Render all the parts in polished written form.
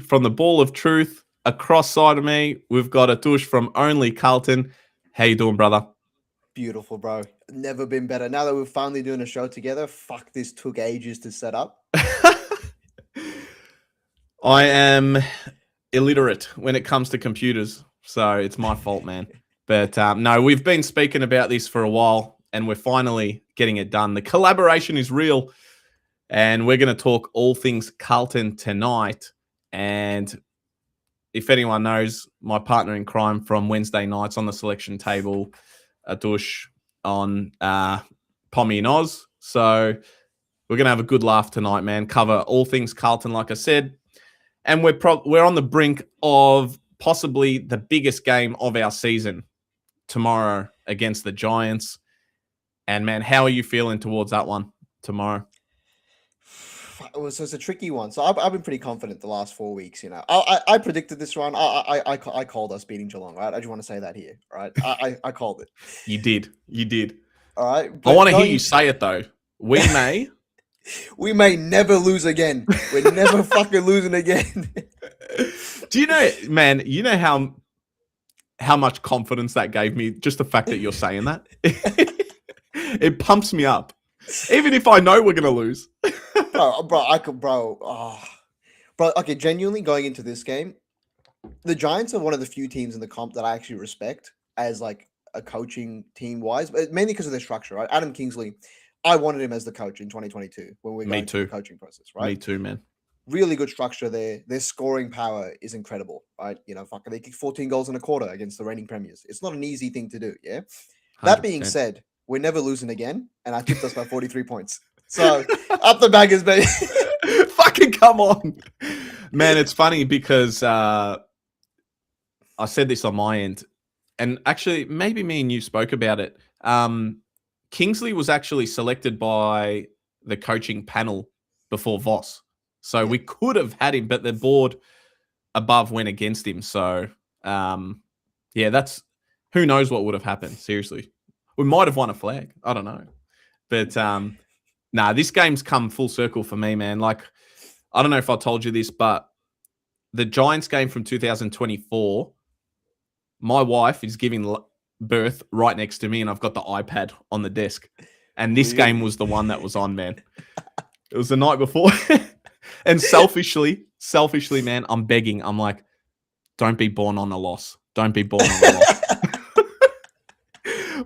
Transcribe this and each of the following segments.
from the Ball of Truth. Across side of me, we've got a douche from Only Carlton. How you doing, brother? Beautiful, bro. Never been better. Now that we're finally doing a show together, fuck, this took ages to set up. I am illiterate when it comes to computers, so it's my fault, man. But no, we've been speaking about this for a while, and we're finally getting it done. The collaboration is real, and we're going to talk all things Carlton tonight. And if anyone knows, my partner in crime from Wednesday nights on the selection table, a douche on Pommy and Oz. So we're going to have a good laugh tonight, man. Cover all things Carlton, like I said. And we're on the brink of possibly the biggest game of our season tomorrow against the Giants. And, man, how are you feeling towards that one tomorrow? So it's a tricky one. So I've been pretty confident the last 4 weeks. You know, I predicted this one. I called us beating Geelong, right? I just want to say that here, right? I called it. You did. All right. I want to hear you say it though. We may never lose again. We're never fucking losing again. Do you know, man? You know how much confidence that gave me? Just the fact that you're saying that, it pumps me up, even if I know we're gonna lose. bro. Okay, genuinely going into this game, the Giants are one of the few teams in the comp that I actually respect as like a coaching team wise, but mainly because of their structure, right? Adam Kingsley, I wanted him as the coach in 2022 when we were going through the coaching process, right? Me too, man. Really good structure there. Their scoring power is incredible, right? You know, fucking they kicked 14 goals in a quarter against the reigning premiers. It's not an easy thing to do, yeah? 100%. That being said, we're never losing again, and I tipped us by 43 points. So, up the baggers, baby. Fucking come on. Man, it's funny because I said this on my end, and actually, maybe me and you spoke about it. Kingsley was actually selected by the coaching panel before Voss. So we could have had him, but the board above went against him. So, that's who knows what would have happened. Seriously, we might have won a flag. I don't know, but this game's come full circle for me, man. Like, I don't know if I told you this, but the Giants game from 2024, my wife is giving birth right next to me, and I've got the iPad on the desk. And this game was the one that was on, man. It was the night before. And selfishly, man, I'm begging. I'm like, don't be born on a loss. Don't be born on a loss.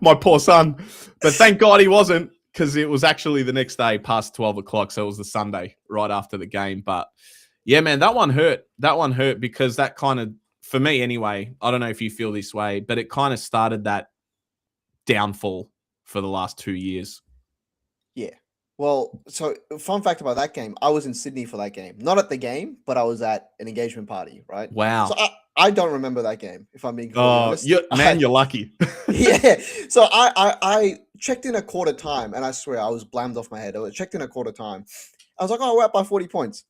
My poor son. But thank God he wasn't, because it was actually the next day past 12 o'clock. So it was the Sunday right after the game. But yeah, man, that one hurt. That one hurt because that kind of, for me anyway, I don't know if you feel this way, but it kind of started that downfall for the last 2 years. Yeah. Well, so fun fact about that game, I was in Sydney for that game. Not at the game, but I was at an engagement party, right? Wow. So I don't remember that game, if I'm being honest. You're lucky. Yeah. So I checked in a quarter time, and I swear I was blammed off my head. I checked in a quarter time. I was like, oh, we're up by 40 points.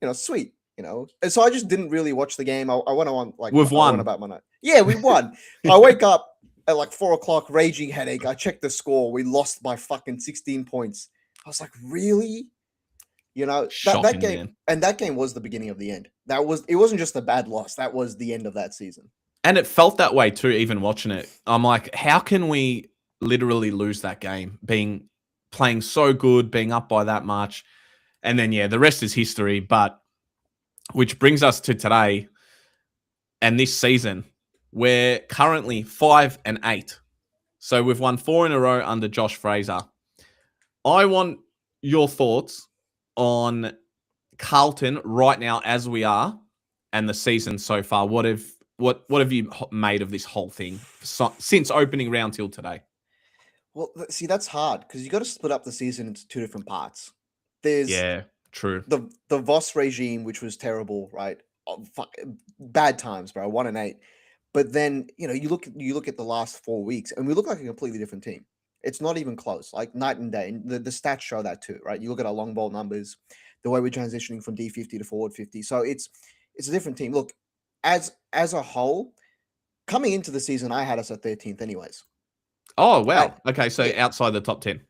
You know, sweet. You know, and so I just didn't really watch the game. I went on like we've won about my night. Yeah, we won. I wake up at like 4 o'clock, raging headache. I checked the score. We lost by fucking 16 points. I was like, really? You know, that game, man. And that game was the beginning of the end. It wasn't just a bad loss. That was the end of that season. And it felt that way too, even watching it. I'm like, how can we literally lose that game? Playing so good, being up by that much. And then, the rest is history. But which brings us to today and this season. We're currently 5-8. So we've won 4 in a row under Josh Fraser. I want your thoughts on Carlton right now as we are and the season so far. What have you made of this whole thing since opening round till today? Well, see, that's hard because you got to split up the season into 2 different parts. There's true. The Voss regime, which was terrible, right? Bad times, bro. 1-8. But then, you know, you look at the last 4 weeks, and we look like a completely different team. It's not even close, like night and day. And the stats show that too, right? You look at our long ball numbers, the way we're transitioning from D50 to forward 50. So it's a different team. Look, as a whole, coming into the season, I had us at 13th anyways. Oh, wow. Okay, so outside the top 10.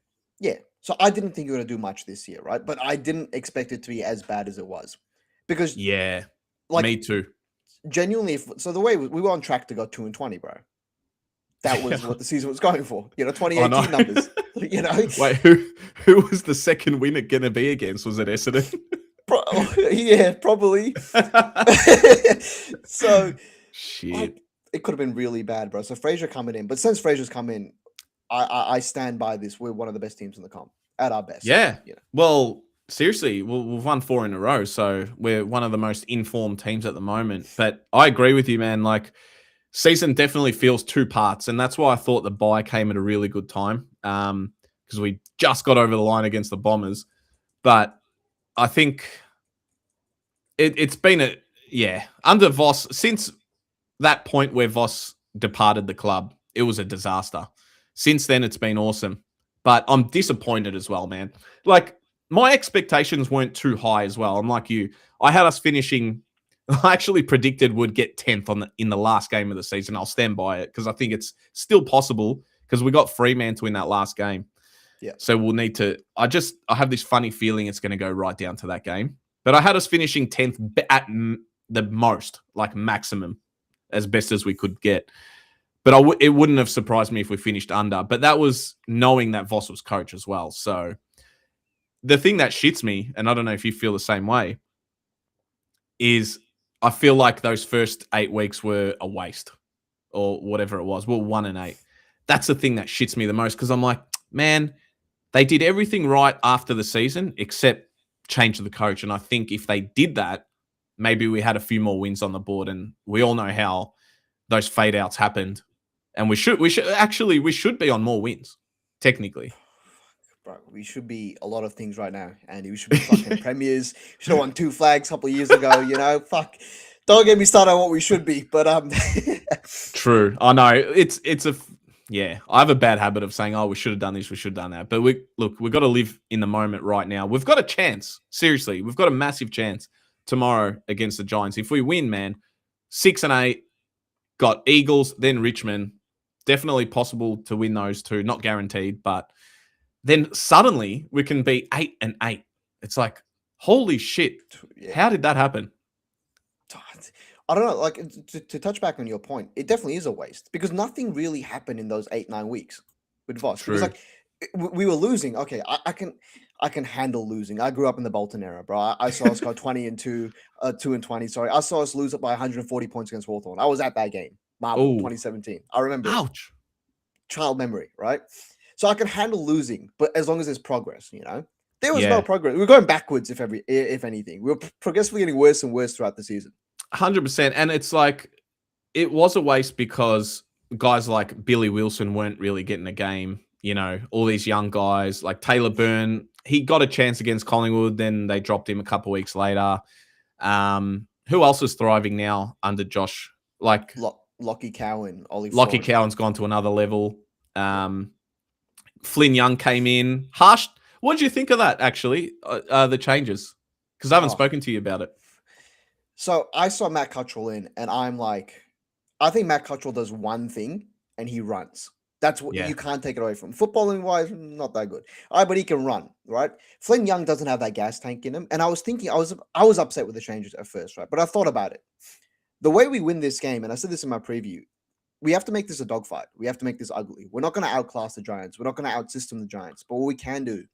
Yeah. So I didn't think we were going to do much this year, right? But I didn't expect it to be as bad as it was. Because Like, Me too. genuinely, so the way we were on track to go 2-20, bro. That was what the season was going for. I know. 2018 numbers. Wait, who was the second winner gonna be against? Was it Essendon? Yeah, probably. So, Shit. it could have been really bad, bro. So Fraser coming in, but since Fraser's come in, I stand by this. We're one of the best teams in the comp at our best. Yeah. Well, seriously, we've won 4 in a row, so we're one of the most informed teams at the moment. But I agree with you, man. Like, season definitely feels 2 parts, and that's why I thought the bye came at a really good time, because we just got over the line against the Bombers. But I think it's been under Voss, since that point where Voss departed the club, it was a disaster. Since then, it's been awesome. But I'm disappointed as well, man. Like, my expectations weren't too high as well. I'm like you. I had us finishing. I actually predicted we'd get 10th in the last game of the season. I'll stand by it because I think it's still possible because we got Fremantle in that last game. Yeah. So we'll need to. I have this funny feeling it's going to go right down to that game. But I had us finishing 10th at the most, like maximum, as best as we could get. But it wouldn't have surprised me if we finished under. But that was knowing that Voss was coach as well. So the thing that shits me, and I don't know if you feel the same way, is I feel like those first 8 weeks were a waste or whatever it was. We're 1-8. That's the thing that shits me the most because I'm like, man, they did everything right after the season except change the coach. And I think if they did that, maybe we had a few more wins on the board. And we all know how those fade outs happened. And we should be on more wins, technically. Bro, we should be a lot of things right now, Andy. We should be fucking premiers. Should have won 2 flags a couple of years ago. Fuck. Don't get me started on what we should be, but True. I know it's I have a bad habit of saying, "Oh, we should have done this, we should have done that." But we've got to live in the moment right now. We've got a chance. Seriously, we've got a massive chance tomorrow against the Giants. If we win, man, 6-8, got Eagles, then Richmond. Definitely possible to win those 2. Not guaranteed, but then suddenly we can be 8-8. It's like, holy shit! Yeah. How did that happen? I don't know. Like, to touch back on your point, it definitely is a waste because nothing really happened in those 8-9 weeks with Voss. Because like we were losing. Okay, I can handle losing. I grew up in the Bolton era, bro. I saw us go 20-2, 2-20. Sorry, I saw us lose it by 140 points against Hawthorn. I was at that game, Marble 2017. I remember. Ouch. Child memory, right? So I can handle losing, but as long as there's progress, there was no progress. We were going backwards, if anything. We were progressively getting worse and worse throughout the season. 100%. And it's like, it was a waste because guys like Billy Wilson weren't really getting a game. All these young guys like Taylor Byrne, he got a chance against Collingwood. Then they dropped him a couple of weeks later. Who else is thriving now under Josh? Like Lockie Cowan, Ollie. Lockie Cowan's gone to another level. Flynn Young came in. Harsh. What did you think of that, actually, the changes? Because I haven't spoken to you about it. So I saw Matt Cottrell in, and I'm like, I think Matt Cottrell does one thing, and he runs. That's what you can't take it away from. Footballing-wise, not that good. All right, but he can run, right? Flynn Young doesn't have that gas tank in him. And I was thinking, I was upset with the changes at first, right? But I thought about it. The way we win this game, and I said this in my preview, we have to make this a dogfight. We have to make this ugly. We're not going to outclass the Giants. We're not going to outsystem the Giants. But what we can do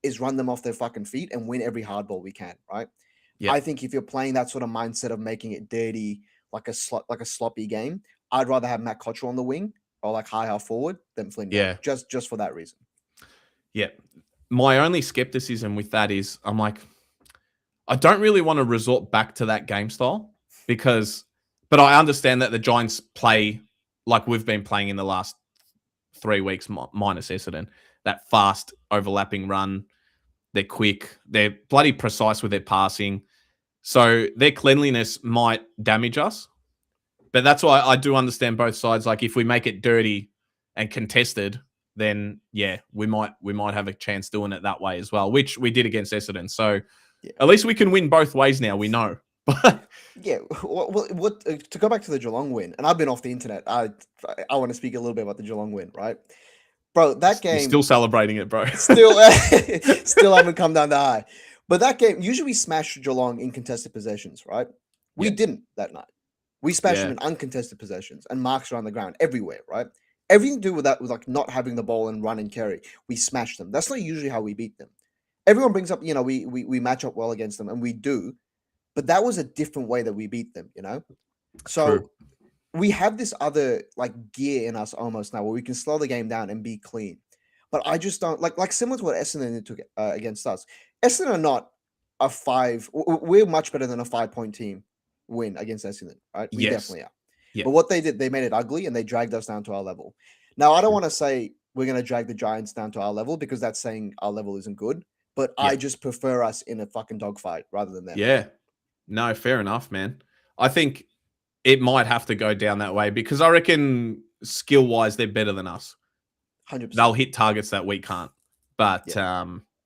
is run them off their fucking feet and win every hardball we can, right? Yep. I think if you're playing that sort of mindset of making it dirty, like a sloppy game, I'd rather have Matt Cottrell on the wing or like high half forward than Flynn. Yeah. Just for that reason. Yeah. My only skepticism with that is I'm like, I don't really want to resort back to that game style but I understand that the Giants play like we've been playing in the last 3 weeks minus Essendon, that fast overlapping run. They're quick. They're bloody precise with their passing. So their cleanliness might damage us. But that's why I do understand both sides. Like if we make it dirty and contested, then we might have a chance doing it that way as well, which we did against Essendon. So at least we can win both ways now. We know. What to go back to the Geelong win, and I've been off the internet. I want to speak a little bit about the Geelong win, right? Bro, that game... You're still celebrating it, bro. Still haven't come down to high. But that game, usually we smash Geelong in contested possessions, right? We didn't that night. We smashed them in uncontested possessions and marks around the ground everywhere, right? Everything to do with that was like not having the ball and run and carry. We smashed them. That's not usually how we beat them. Everyone brings up, we match up well against them, and we do, but that was a different way that we beat them, So True. we have this other like gear in us almost now where we can slow the game down and be clean. But I just don't like similar to what Essendon took against us. Essendon are not a 5. We're much better than a 5-point team win against Essendon, right? We definitely are. Yeah. But what they did, they made it ugly and they dragged us down to our level. Now, I don't want to say we're going to drag the Giants down to our level because that's saying our level isn't good. But I just prefer us in a fucking dogfight rather than them. Yeah. No, fair enough, man. I think it might have to go down that way because I reckon skill-wise they're better than us. 100%. They'll hit targets that we can't. But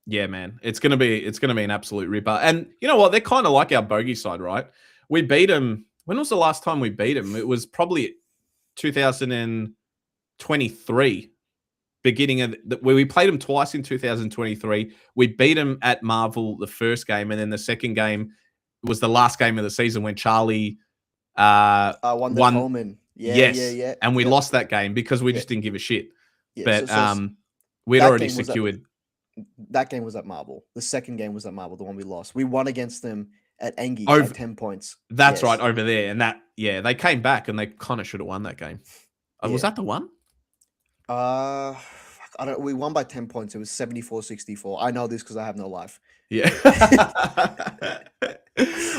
yeah, man, it's gonna be an absolute ripper. And you know what? They're kind of like our bogey side, right? We beat them. When was the last time we beat them? It was probably 2023, beginning of where we played them twice in 2023. We beat them at Marvel the first game, and then the second game was the last game of the season when Charlie won the Coleman. Yeah. And we lost that game because we just didn't give a shit. Yeah, but we'd already secured. That game was at Marble. The second game was at Marble, the one we lost. We won against them at Engie by 10 points. That's right, over there. And they came back and they kind of should have won that game. Was that the one? I don't. We won by 10 points. It was 74-64. I know this because I have no life. Yeah.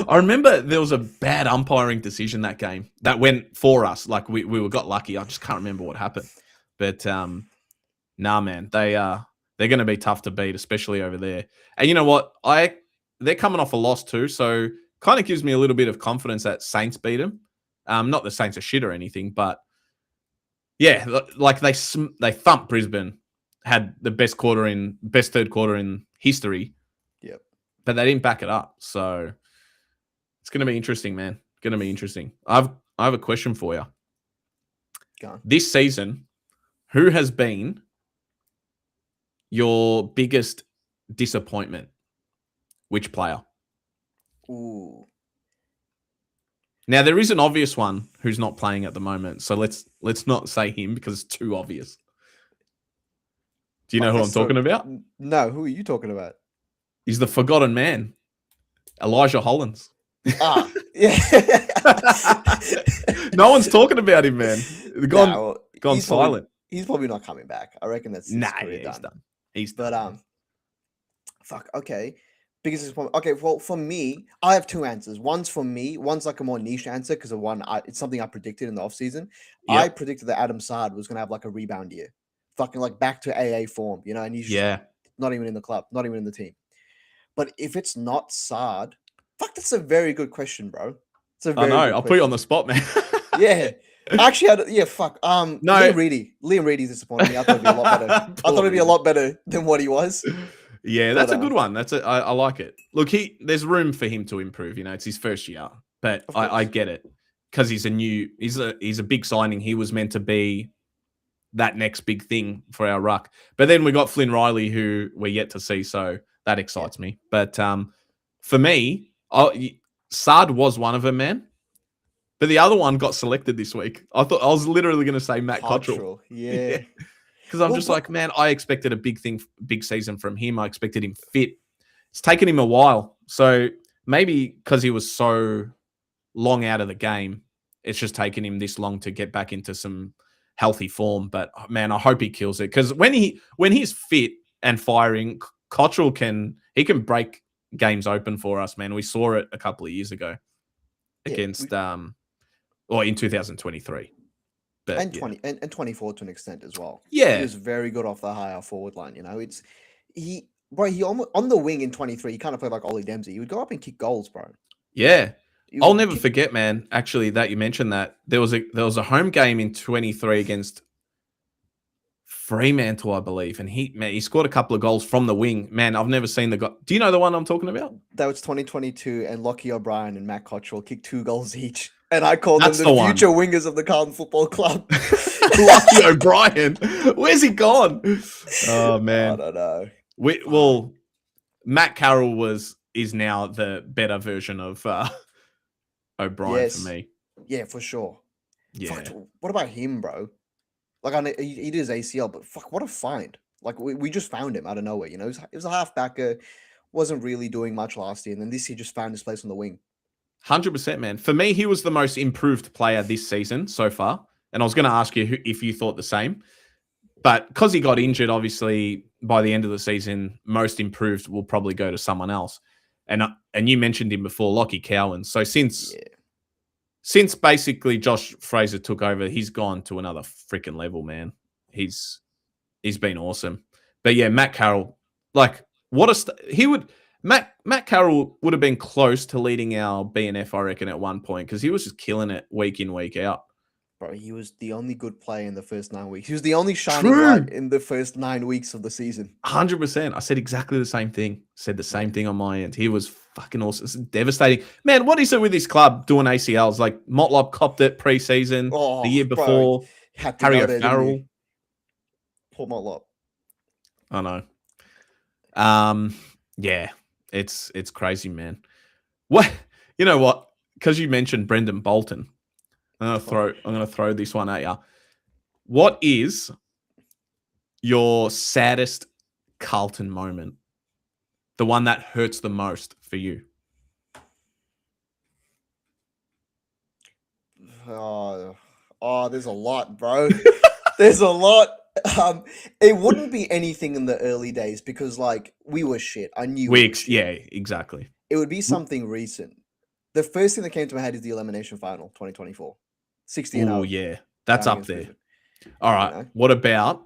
I remember there was a bad umpiring decision that game that went for us. Like we got lucky. I just can't remember what happened. But nah, man, they're going to be tough to beat, especially over there. And you know what? They're coming off a loss too, so kind of gives me a little bit of confidence that Saints beat them. Not the Saints are shit or anything, but yeah, like they thumped Brisbane, had the best third quarter in history. Yep. But they didn't back it up, so it's going to be interesting, man. Going to be interesting. I have a question for you. Go on. This season, who has been your biggest disappointment? Which player? Ooh. Now there is an obvious one who's not playing at the moment, so let's not say him because it's too obvious. Do you know who I'm talking about? No, who are you talking about? He's the forgotten man, Elijah Hollins. Yeah. No one's talking about him, man. Gone silent. He's probably not coming back. I reckon that's his career done. He's done. Fuck. Okay. Biggest disappointment. Okay. Well, for me, I have two answers. One's for me. One's like a more niche answer because it's something I predicted in the offseason. Yep. I predicted that Adam Saad was going to have like a rebound year, fucking like back to AA form, and he's just not even in the club, not even in the team. But if it's not Saad, fuck, that's a very good question, bro. It's a very I'll put you on the spot, man. Yeah. Actually, fuck. No. Liam Reedy's disappointed me. I thought it'd be a lot better. I thought it'd be a lot better than what he was. Yeah, that's a good one. I like it. Look, there's room for him to improve. It's his first year, but I get it because he's a big signing. He was meant to be that next big thing for our ruck. But then we got Flynn Riley, who we're yet to see, so that excites me. But for me, Saad was one of them, man. But the other one got selected this week. I was literally going to say Matt Cottrell. Yeah. Because I'm just like, man, I expected a big season from him. I expected him fit. It's taken him a while. So maybe because he was so long out of the game, it's just taken him this long to get back into some healthy form. But man, I hope he kills it. Because when he's fit and firing, Cottrell can break games open for us, man. We saw it a couple of years ago against in 2023. But, and 24 to an extent as well. Yeah. He was very good off the higher forward line, he almost on the wing in 23, he kind of played like Ollie Dempsey. He would go up and kick goals, bro. Yeah. I'll never forget, man, actually, that you mentioned that. There was a home game in 23 against Fremantle, I believe, and he scored a couple of goals from the wing. Man, I've never seen the guy. Do you know the one I'm talking about? That was 2022, and Lockie O'Brien and Matt Cottrell kicked 2 goals each. And I called them the future wingers of the Carlton Football Club. Lockie O'Brien. Where's he gone? Oh, man. I don't know. Matt Carroll is now the better version of O'Brien for Yes. me. Yeah, for sure. Yeah. Fuck, what about him, bro? Like, I know he did his ACL, but fuck, what a find. Like, we just found him out of nowhere, you know? He was a halfbacker, wasn't really doing much last year, and then this year just found his place on the wing. 100%, man. For me, he was the most improved player this season so far. And I was going to ask you if you thought the same. But because he got injured, obviously, by the end of the season, most improved will probably go to someone else. And you mentioned him before, Lockie Cowan. So since basically Josh Fraser took over, he's gone to another freaking level, man. He's been awesome. But yeah, Matt Carroll, like Matt Carroll would have been close to leading our BNF, I reckon, at one point because he was just killing it week in, week out. Bro, he was the only good player in the first 9 weeks. He was the only shining light in the first 9 weeks of the season. 100%. I said exactly the same thing. Said the same thing on my end. He was fucking awesome. It's devastating. Man, what is it with this club doing ACLs? Like, Motlop copped it pre-season, the year before. Bro, Harry O'Farrell. Poor Motlop. I know. Yeah, it's crazy, man. What? You know what? Because you mentioned Brendan Bolton, I'm gonna throw this one at you. What is your saddest Carlton moment? The one that hurts the most for you? Oh, there's a lot, bro. There's a lot. It wouldn't be anything in the early days because, like, we were shit. I knew yeah, exactly. It would be something recent. The first thing that came to my head is the elimination final, 2024. 60-0. Oh, yeah. That's up there. Brisbane. All right. You know? What about,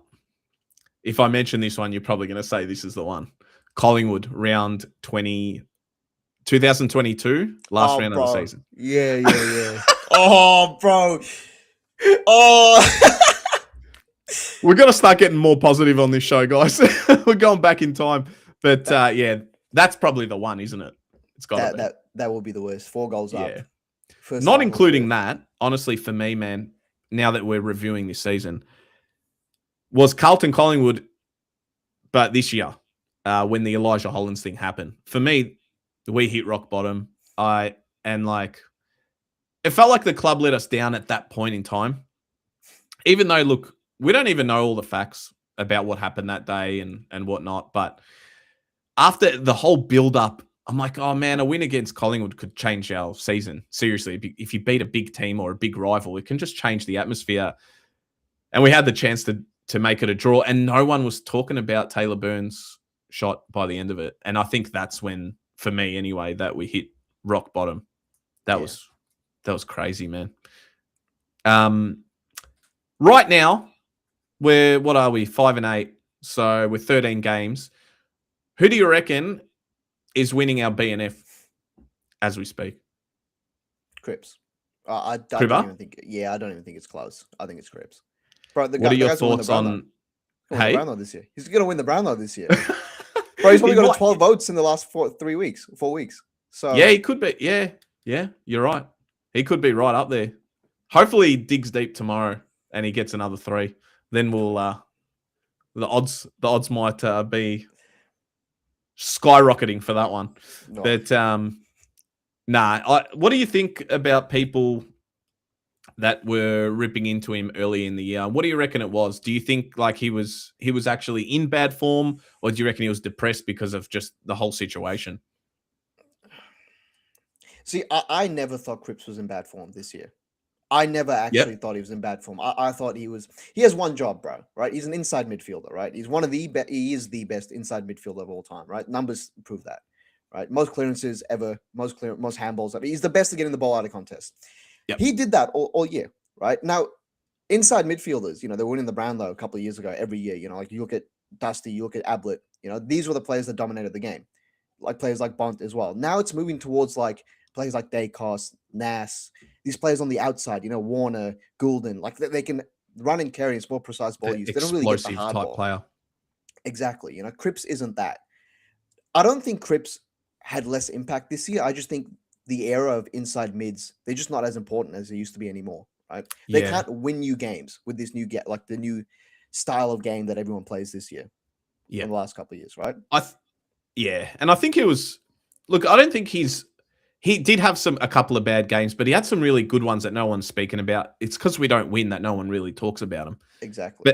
if I mention this one, you're probably going to say this is the one. Collingwood, round 2022, last round of the season. Yeah. Oh, bro. Oh. We're going to start getting more positive on this show, guys. We're going back in time. But, yeah, that's probably the one, isn't it? It's got that will be the worst. 4 goals up. Not including that, honestly, for me, man, now that we're reviewing this season, was Carlton Collingwood, but this year, when the Elijah Hollins thing happened. For me, we hit rock bottom. It felt like the club let us down at that point in time. Even though, look, we don't even know all the facts about what happened that day and whatnot. But after the whole build-up, I'm like, oh, man, a win against Collingwood could change our season. Seriously, if you beat a big team or a big rival, it can just change the atmosphere. And we had the chance to make it a draw, and no one was talking about Taylor Burns' shot by the end of it. And I think that's when, for me anyway, that we hit rock bottom. That was crazy, man. Right now, what are we? 5-8. So with 13 games, who do you reckon is winning our BNF as we speak? Cripps. I don't even think. Yeah, I don't even think it's close. I think it's Cripps. Bro, what are your thoughts on? Hey, the Brownlow this year. He's gonna win the Brownlow this year. Bro, he's probably got 12 votes in the last 4 weeks. So yeah, he could be. Yeah, you're right. He could be right up there. Hopefully, he digs deep tomorrow and he gets another 3. Then we'll the odds might be skyrocketing for that one. No. But what do you think about people that were ripping into him early in the year? What do you reckon it was? Do you think like he was actually in bad form, or do you reckon he was depressed because of just the whole situation? See, I never thought Cripps was in bad form this year. I never actually thought he was in bad form. I thought he has one job, bro, right? He's an inside midfielder, right? He's he is the best inside midfielder of all time, right? Numbers prove that, right? Most clearances ever, most handballs. He's the best at getting the ball out of contest. Yep. He did that all year, right? Now, inside midfielders, they were winning the Brownlow a couple of years ago every year. Like you look at Dusty, you look at Ablett, these were the players that dominated the game. Like players like Bont as well. Now it's moving towards like players like Dacos, Nass, these players on the outside, Warner, Goulden, like they can run and carry and more precise ball use. They don't really get the hard type ball. Player. Exactly. Cripps isn't that. I don't think Cripps had less impact this year. I just think the era of inside mids, they're just not as important as they used to be anymore, right? They can't win you games with this new the new style of game that everyone plays this year. Yeah. In the last couple of years, right? And I think it was. Look, I don't think he he did have a couple of bad games, but he had some really good ones that no one's speaking about. It's because we don't win that no one really talks about him. Exactly.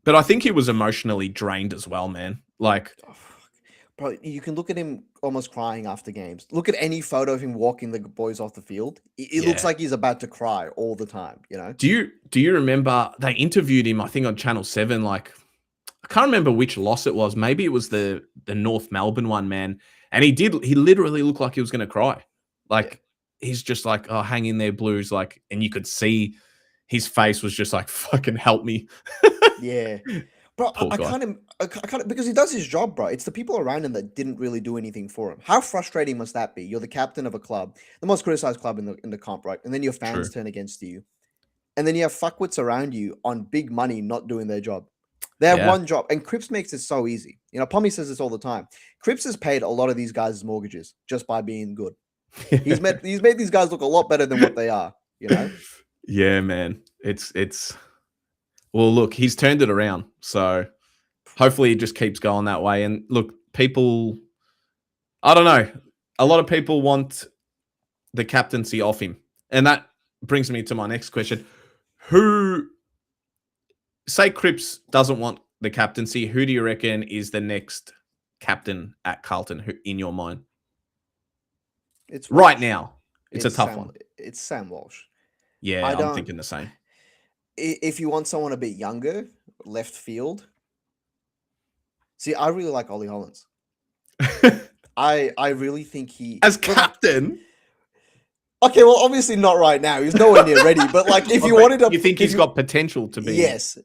But I think he was emotionally drained as well, man. Like, Oh, fuck. Bro, you can look at him almost crying after games. Look at any photo of him walking the boys off the field. It looks yeah. like he's about to cry all the time, you know? Do you remember they interviewed him, I think on Channel 7, like I can't remember which loss it was. Maybe it was the North Melbourne one, man. And he literally looked like he was going to cry. Like he's just like, oh, hang in there, Blues. Like, and you could see his face was just like, fucking help me. Yeah. Bro, Poor I guy. can't, because he does his job, bro. It's the people around him that didn't really do anything for him. How frustrating must that be? You're the captain of a club, the most criticized club in the comp, right? And then your fans True. turn against you. And then you have fuckwits around you on big money not doing their job. They have one job. And Cripps makes it so easy. You know, Pommy says this all the time. Cripps has paid a lot of these guys' mortgages just by being good. He's made these guys look a lot better than what they are, you know? Yeah, man. It's well, look, he's turned it around. So hopefully it just keeps going that way. And look, people, I don't know. A lot of people want the captaincy off him. And that brings me to my next question. Say Cripps doesn't want the captaincy, who do you reckon is the next captain at Carlton in your mind? It's right Walsh. now. It's a tough one. It's Sam Walsh. Yeah, I'm thinking the same. If you want someone a bit younger, left field. See, I really like Ollie Hollins. I really think he as captain. Okay, well, obviously not right now. He's nowhere near ready. But like, if you wanted to, you think he's got potential to be? Yes.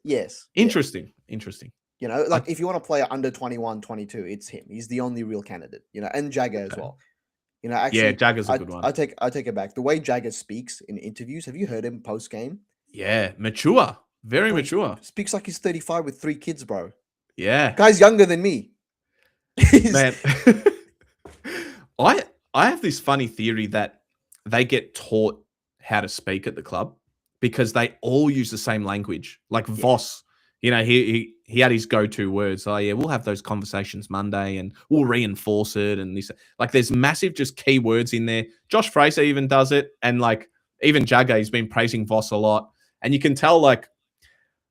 Interesting. You know, like if you want to play under 21, 22, it's him. He's the only real candidate. You know, and Jagger as well. You know, actually, yeah, Jagger's a good one. I take it back. The way Jagger speaks in interviews. Have you heard him post game? Yeah, mature, very mature. Speaks like he's 35 with 3 kids, bro. Yeah, guy's younger than me. Man, I have this funny theory that they get taught how to speak at the club because they all use the same language. Like Voss, you know, he had his go-to words. Oh yeah, we'll have those conversations Monday and we'll reinforce it. And this, like, there's massive just key words in there. Josh Fraser even does it, and like even Jagger, he's been praising Voss a lot, and you can tell like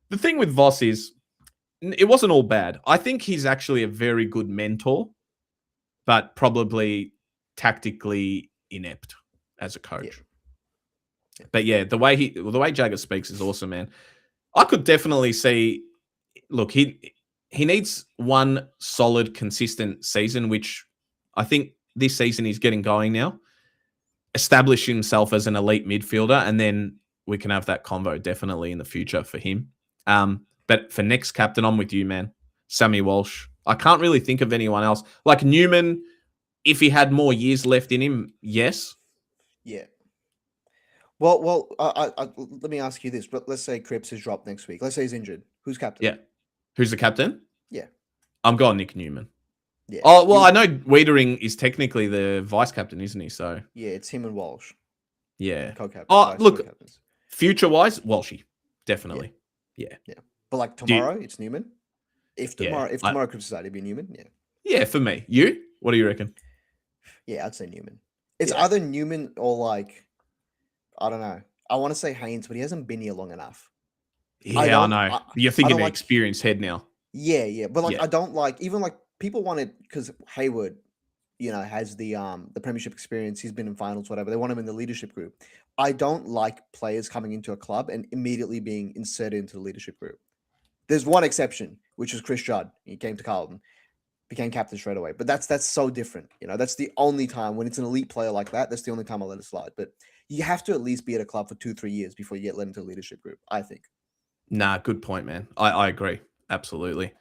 the thing with Voss is it wasn't all bad. I think he's actually a very good mentor, but probably tactically inept as a coach. Yeah. But yeah, the way Jagger speaks is awesome, man. I could definitely see. Look, he needs one solid, consistent season, which I think this season he's getting going now. Establish himself as an elite midfielder, and then we can have that convo definitely in the future for him. But for next captain, I'm with you, man. Sammy Walsh. I can't really think of anyone else. Like Newman, if he had more years left in him, yes. Yeah. Well, let me ask you this. Let's say Cripps is dropped next week. Let's say he's injured. Who's captain? Yeah. Who's the captain? Yeah. I'm going Nick Newman. Yeah. Oh, well, I know Wiedering is technically the vice captain, isn't he? So yeah, it's him and Walsh. Yeah. Co-captain. Oh, look, future-wise, Walshy. Definitely. Yeah. But like tomorrow, it's Newman. If tomorrow Cripps is out, it'd be Newman. Yeah. Yeah, for me. You? What do you reckon? Yeah, I'd say Newman. It's either Newman or like, I don't know. I want to say Haynes, but he hasn't been here long enough. Yeah, I know. You're thinking of experienced head now. Yeah. But like, I don't like, even like people wanted, because Hayward, you know, has the premiership experience. He's been in finals, whatever. They want him in the leadership group. I don't like players coming into a club and immediately being inserted into the leadership group. There's one exception, which was Chris Judd. He came to Carlton, became captain straight away. But that's so different. You know, that's the only time when it's an elite player like that. That's the only time I'll let it slide. But you have to at least be at a club for 2-3 years before you get let into the leadership group, I think. Nah, good point, man. I agree. Absolutely.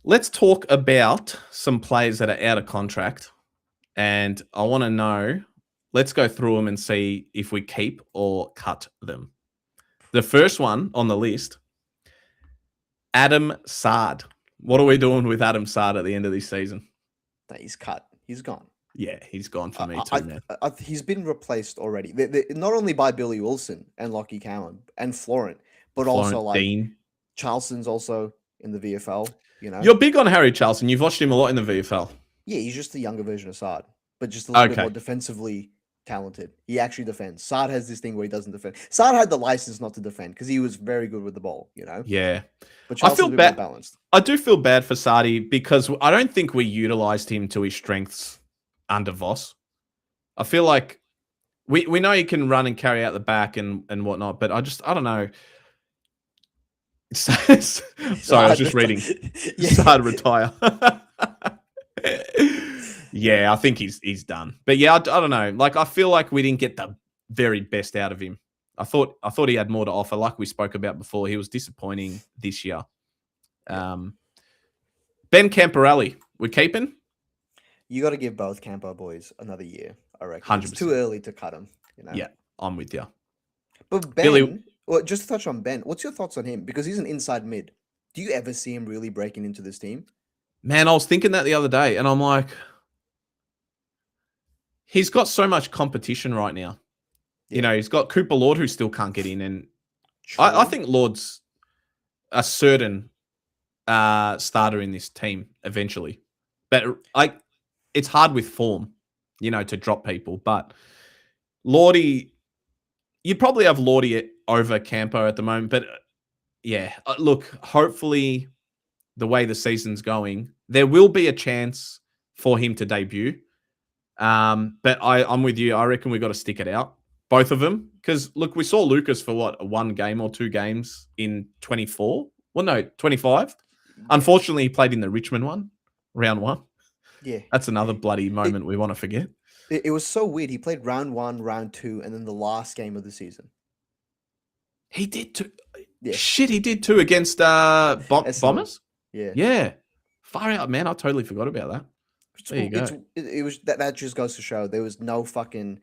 Let's talk about some players that are out of contract. And I want to know, let's go through them and see if we keep or cut them. The first one on the list, Adam Saad. What are we doing with Adam Saad at the end of this season? He's cut. He's gone. Yeah, he's gone for me too, man. He's been replaced already. Not only by Billy Wilson and Lockie Cowan and Florent, but also like Dean. Charleston's also in the VFL. You know, you're big on Harry Charleston. You've watched him a lot in the VFL. Yeah, he's just the younger version of Saad. but just a little bit Okay. more defensively talented. He actually defends. Saad has this thing where he doesn't defend. Saad had the license not to defend because he was very good with the ball, Yeah. But I Charleston's feel a bit more bad. balanced. I do feel bad for Sadi because I don't think we utilized him to his strengths under Voss. I feel like we know he can run and carry out the back and whatnot, but I don't know. Sorry, I was just reading. Saad retire. Yeah, I think he's done. But yeah, I don't know. Like I feel like we didn't get the very best out of him. I thought he had more to offer. Like we spoke about before, he was disappointing this year. Ben Camporelli, we're keeping. You got to give both Campo boys another year, I reckon. 100%. It's too early to cut him, Yeah, I'm with you. But Ben, well, just to touch on Ben, what's your thoughts on him? Because he's an inside mid. Do you ever see him really breaking into this team? Man, I was thinking that the other day, and I'm like, he's got so much competition right now. Yeah. He's got Cooper Lord who still can't get in, and I think Lord's a certain starter in this team eventually. But it's hard with form, to drop people. But Lordy, you'd probably have Lordy over Campo at the moment. But yeah, look, hopefully the way the season's going, there will be a chance for him to debut. But I'm with you. I reckon we got to stick it out, both of them. Because look, we saw Lucas for what, 1 game or 2 games in 24? Well, no, 25. Unfortunately, he played in the Richmond one, round 1. Yeah. That's another bloody moment we want to forget. It was so weird. He played round 1, round 2, and then the last game of the season. He did too. Yeah. Shit, he did too against Bombers? Yeah. Yeah. Far out, man. I totally forgot about that. There you go. It was that just goes to show there was no fucking,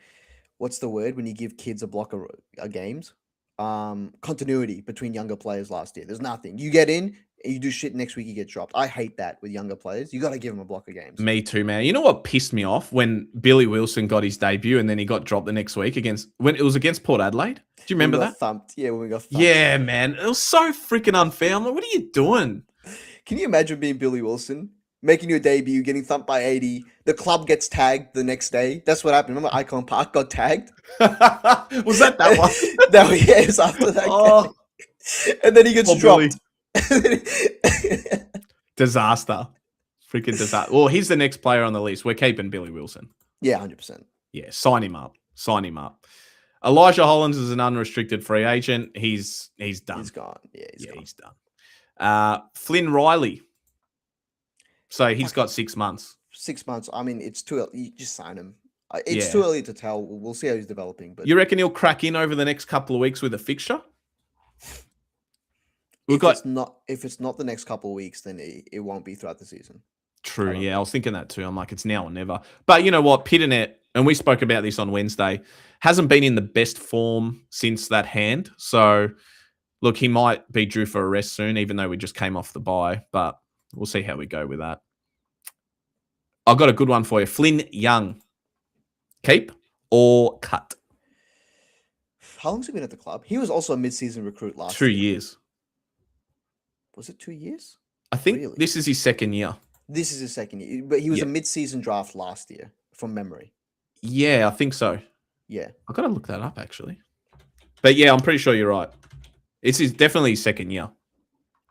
what's the word when you give kids a block of games? Continuity between younger players last year. There's nothing. You get in, you do shit, next week you get dropped. I hate that with younger players. You got to give them a block of games. Me too, man. You know what pissed me off? When Billy Wilson got his debut and then he got dropped the next week when it was against Port Adelaide. Do you remember that? Thumped. Yeah, when we got thumped. Yeah, man. It was so freaking unfair. I'm like, what are you doing? Can you imagine being Billy Wilson, making your debut, getting thumped by 80? The club gets tagged the next day. That's what happened. Remember Icon Park got tagged? Was that one? No, yeah, it was after that game. And then he gets dropped. Disaster. Freaking disaster. Well, he's the next player on the list. We're keeping Billy Wilson. Yeah, 100%. Yeah, sign him up. Elijah Hollins is an unrestricted free agent. He's done. He's gone. Yeah, he's done. Flynn Riley. So he's got 6 months. 6 months. I mean, it's too early. You just sign him. It's too early to tell. We'll see how he's developing. But you reckon he'll crack in over the next couple of weeks with a fixture? If it's not the next couple of weeks, then it won't be throughout the season. True. Yeah, I was thinking that too. I'm like, it's now or never. But you know what? Pitternet, and we spoke about this on Wednesday, hasn't been in the best form since that hand. So, look, he might be due for a rest soon, even though we just came off the bye. But we'll see how we go with that. I've got a good one for you. Flynn Young. Keep or cut? How long's he been at the club? He was also a mid-season recruit last year. 2 years. Was it 2 years? I think this is his second year. This is his second year. But he was a mid-season draft last year, from memory. Yeah, I think so. Yeah. I've got to look that up, actually. But yeah, I'm pretty sure you're right. It's definitely his second year.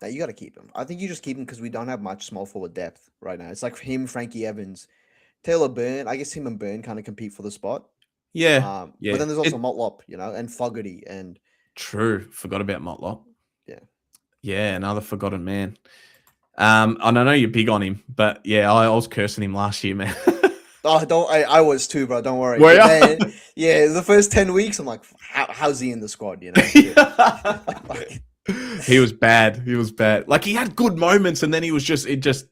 Now, you got to keep him. I think you just keep him because we don't have much small forward depth right now. It's like him, Frankie Evans, Taylor Byrne. I guess him and Byrne kind of compete for the spot. Yeah. But then there's also Motlop, and Fogarty. And True. Forgot about Motlop. Yeah. Yeah, another forgotten man. And I know you're big on him, but yeah, I was cursing him last year, man. I was too, bro. Don't worry. Were you? Yeah, the first 10 weeks, I'm like, how's he in the squad? He was bad. Like he had good moments, and then he was just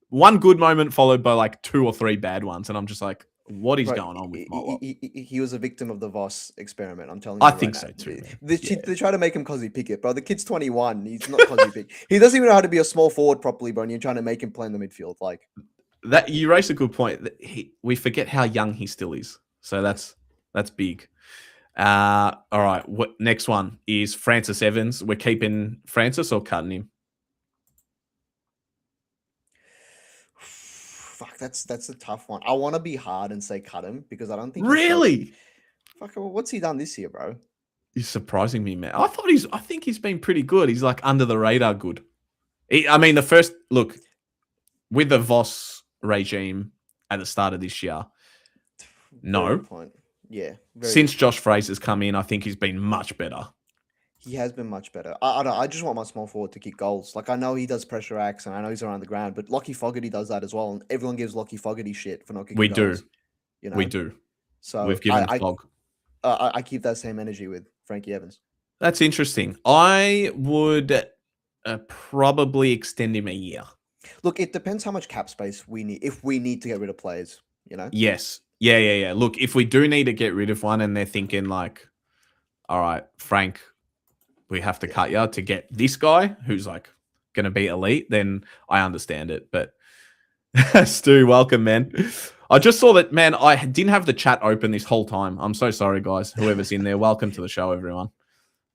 one good moment followed by like 2 or 3 bad ones, and I'm just like, what is going on with Motlop? He was a victim of the Voss experiment. I'm telling you. I think so too. They try to make him Cozzy Pickett, bro. The kid's 21. He's not Cozzy Pickett. He doesn't even know how to be a small forward properly, bro. And you're trying to make him play in the midfield, like that. You raise a good point. We forget how young he still is, so that's big. All right. Next one is Francis Evans. We're keeping Francis or cutting him? Fuck. That's a tough one. I want to be hard and say cut him because I don't think Really? Fuck, what's he done this year, bro? He's surprising me, man. I think he's been pretty good. He's like under the radar good. The first look with the Voss regime at the start of this year. Very good point. Yeah. Since Josh Fraser's come in, I think he's been much better. He has been much better. I just want my small forward to kick goals. Like, I know he does pressure acts and I know he's around the ground, but Lockie Fogarty does that as well. And everyone gives Lockie Fogarty shit for not kicking goals. We do. So we've given him Fog. I keep that same energy with Frankie Evans. That's interesting. I would probably extend him a year. Look, it depends how much cap space we need. If we need to get rid of players, Yes. Yeah. Look, if we do need to get rid of one and they're thinking like, all right, Frank, we have to cut you to get this guy who's like going to be elite, then I understand it. But Stu, welcome, man. I just saw that, man. I didn't have the chat open this whole time. I'm so sorry, guys. Whoever's in there, welcome to the show, everyone.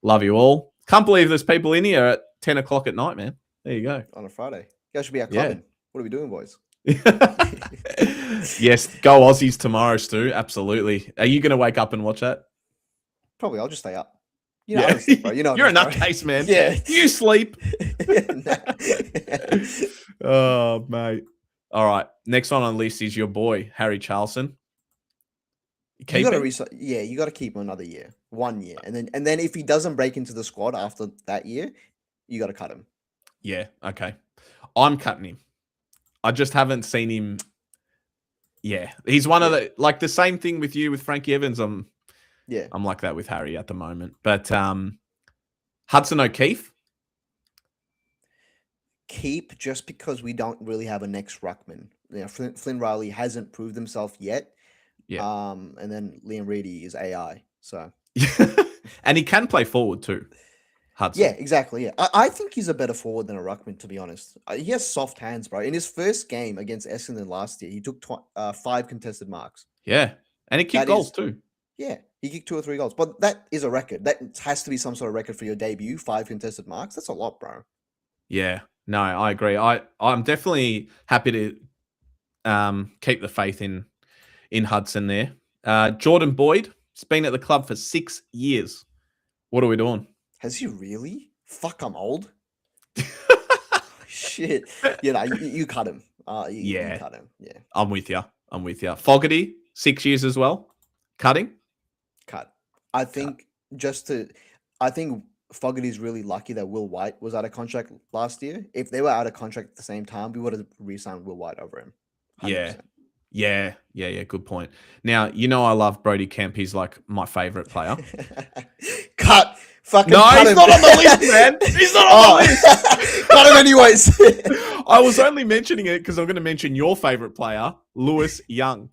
Love you all. Can't believe there's people in here at 10 o'clock at night, man. There you go. On a Friday. You guys should be out clubbing. What are we doing, boys? Yes, go Aussies tomorrow, Stu. Absolutely. Are you going to wake up and watch that? Probably. I'll just stay up. Bro. You're a nutcase, man. Yeah. You sleep. Oh, mate. All right. Next one on the list is your boy, Harry Charlson. You got to keep him another year. 1 year. And then if he doesn't break into the squad after that year, you got to cut him. Yeah, okay. I'm cutting him. I just haven't seen him. Yeah. He's one of the same thing with you with Frankie Evans. I'm like that with Harry at the moment. But Hudson O'Keefe? Keep, just because we don't really have a next ruckman. Flynn Riley hasn't proved himself yet. Yeah. And then Liam Reedy is AI. So and he can play forward too. Hudson. Yeah, exactly. Yeah. I think he's a better forward than a ruckman, to be honest. He has soft hands, bro. In his first game against Essendon last year, he took 5 contested marks. Yeah. And he kicked goals too. Yeah. He kicked 2 or 3 goals. But that is a record. That has to be some sort of record for your debut. 5 contested marks. That's a lot, bro. Yeah. No, I agree. I'm definitely happy to keep the faith in Hudson there. Jordan Boyd has been at the club for 6 years. What are we doing? Has he really? Fuck, I'm old. Shit. You cut him. You cut him. Yeah. I'm with you. Fogarty, 6 years as well. Cutting? Cut. I think Fogarty's really lucky that Will White was out of contract last year. If they were out of contract at the same time, we would have re-signed Will White over him. 100%. Yeah. Good point. Now, I love Brody Kemp. He's like my favorite player. Cut. Fucking no, cut he's him. not on the list, man. He's not on the list. Cut him anyways. I was only mentioning it because I'm going to mention your favorite player, Lewis Young.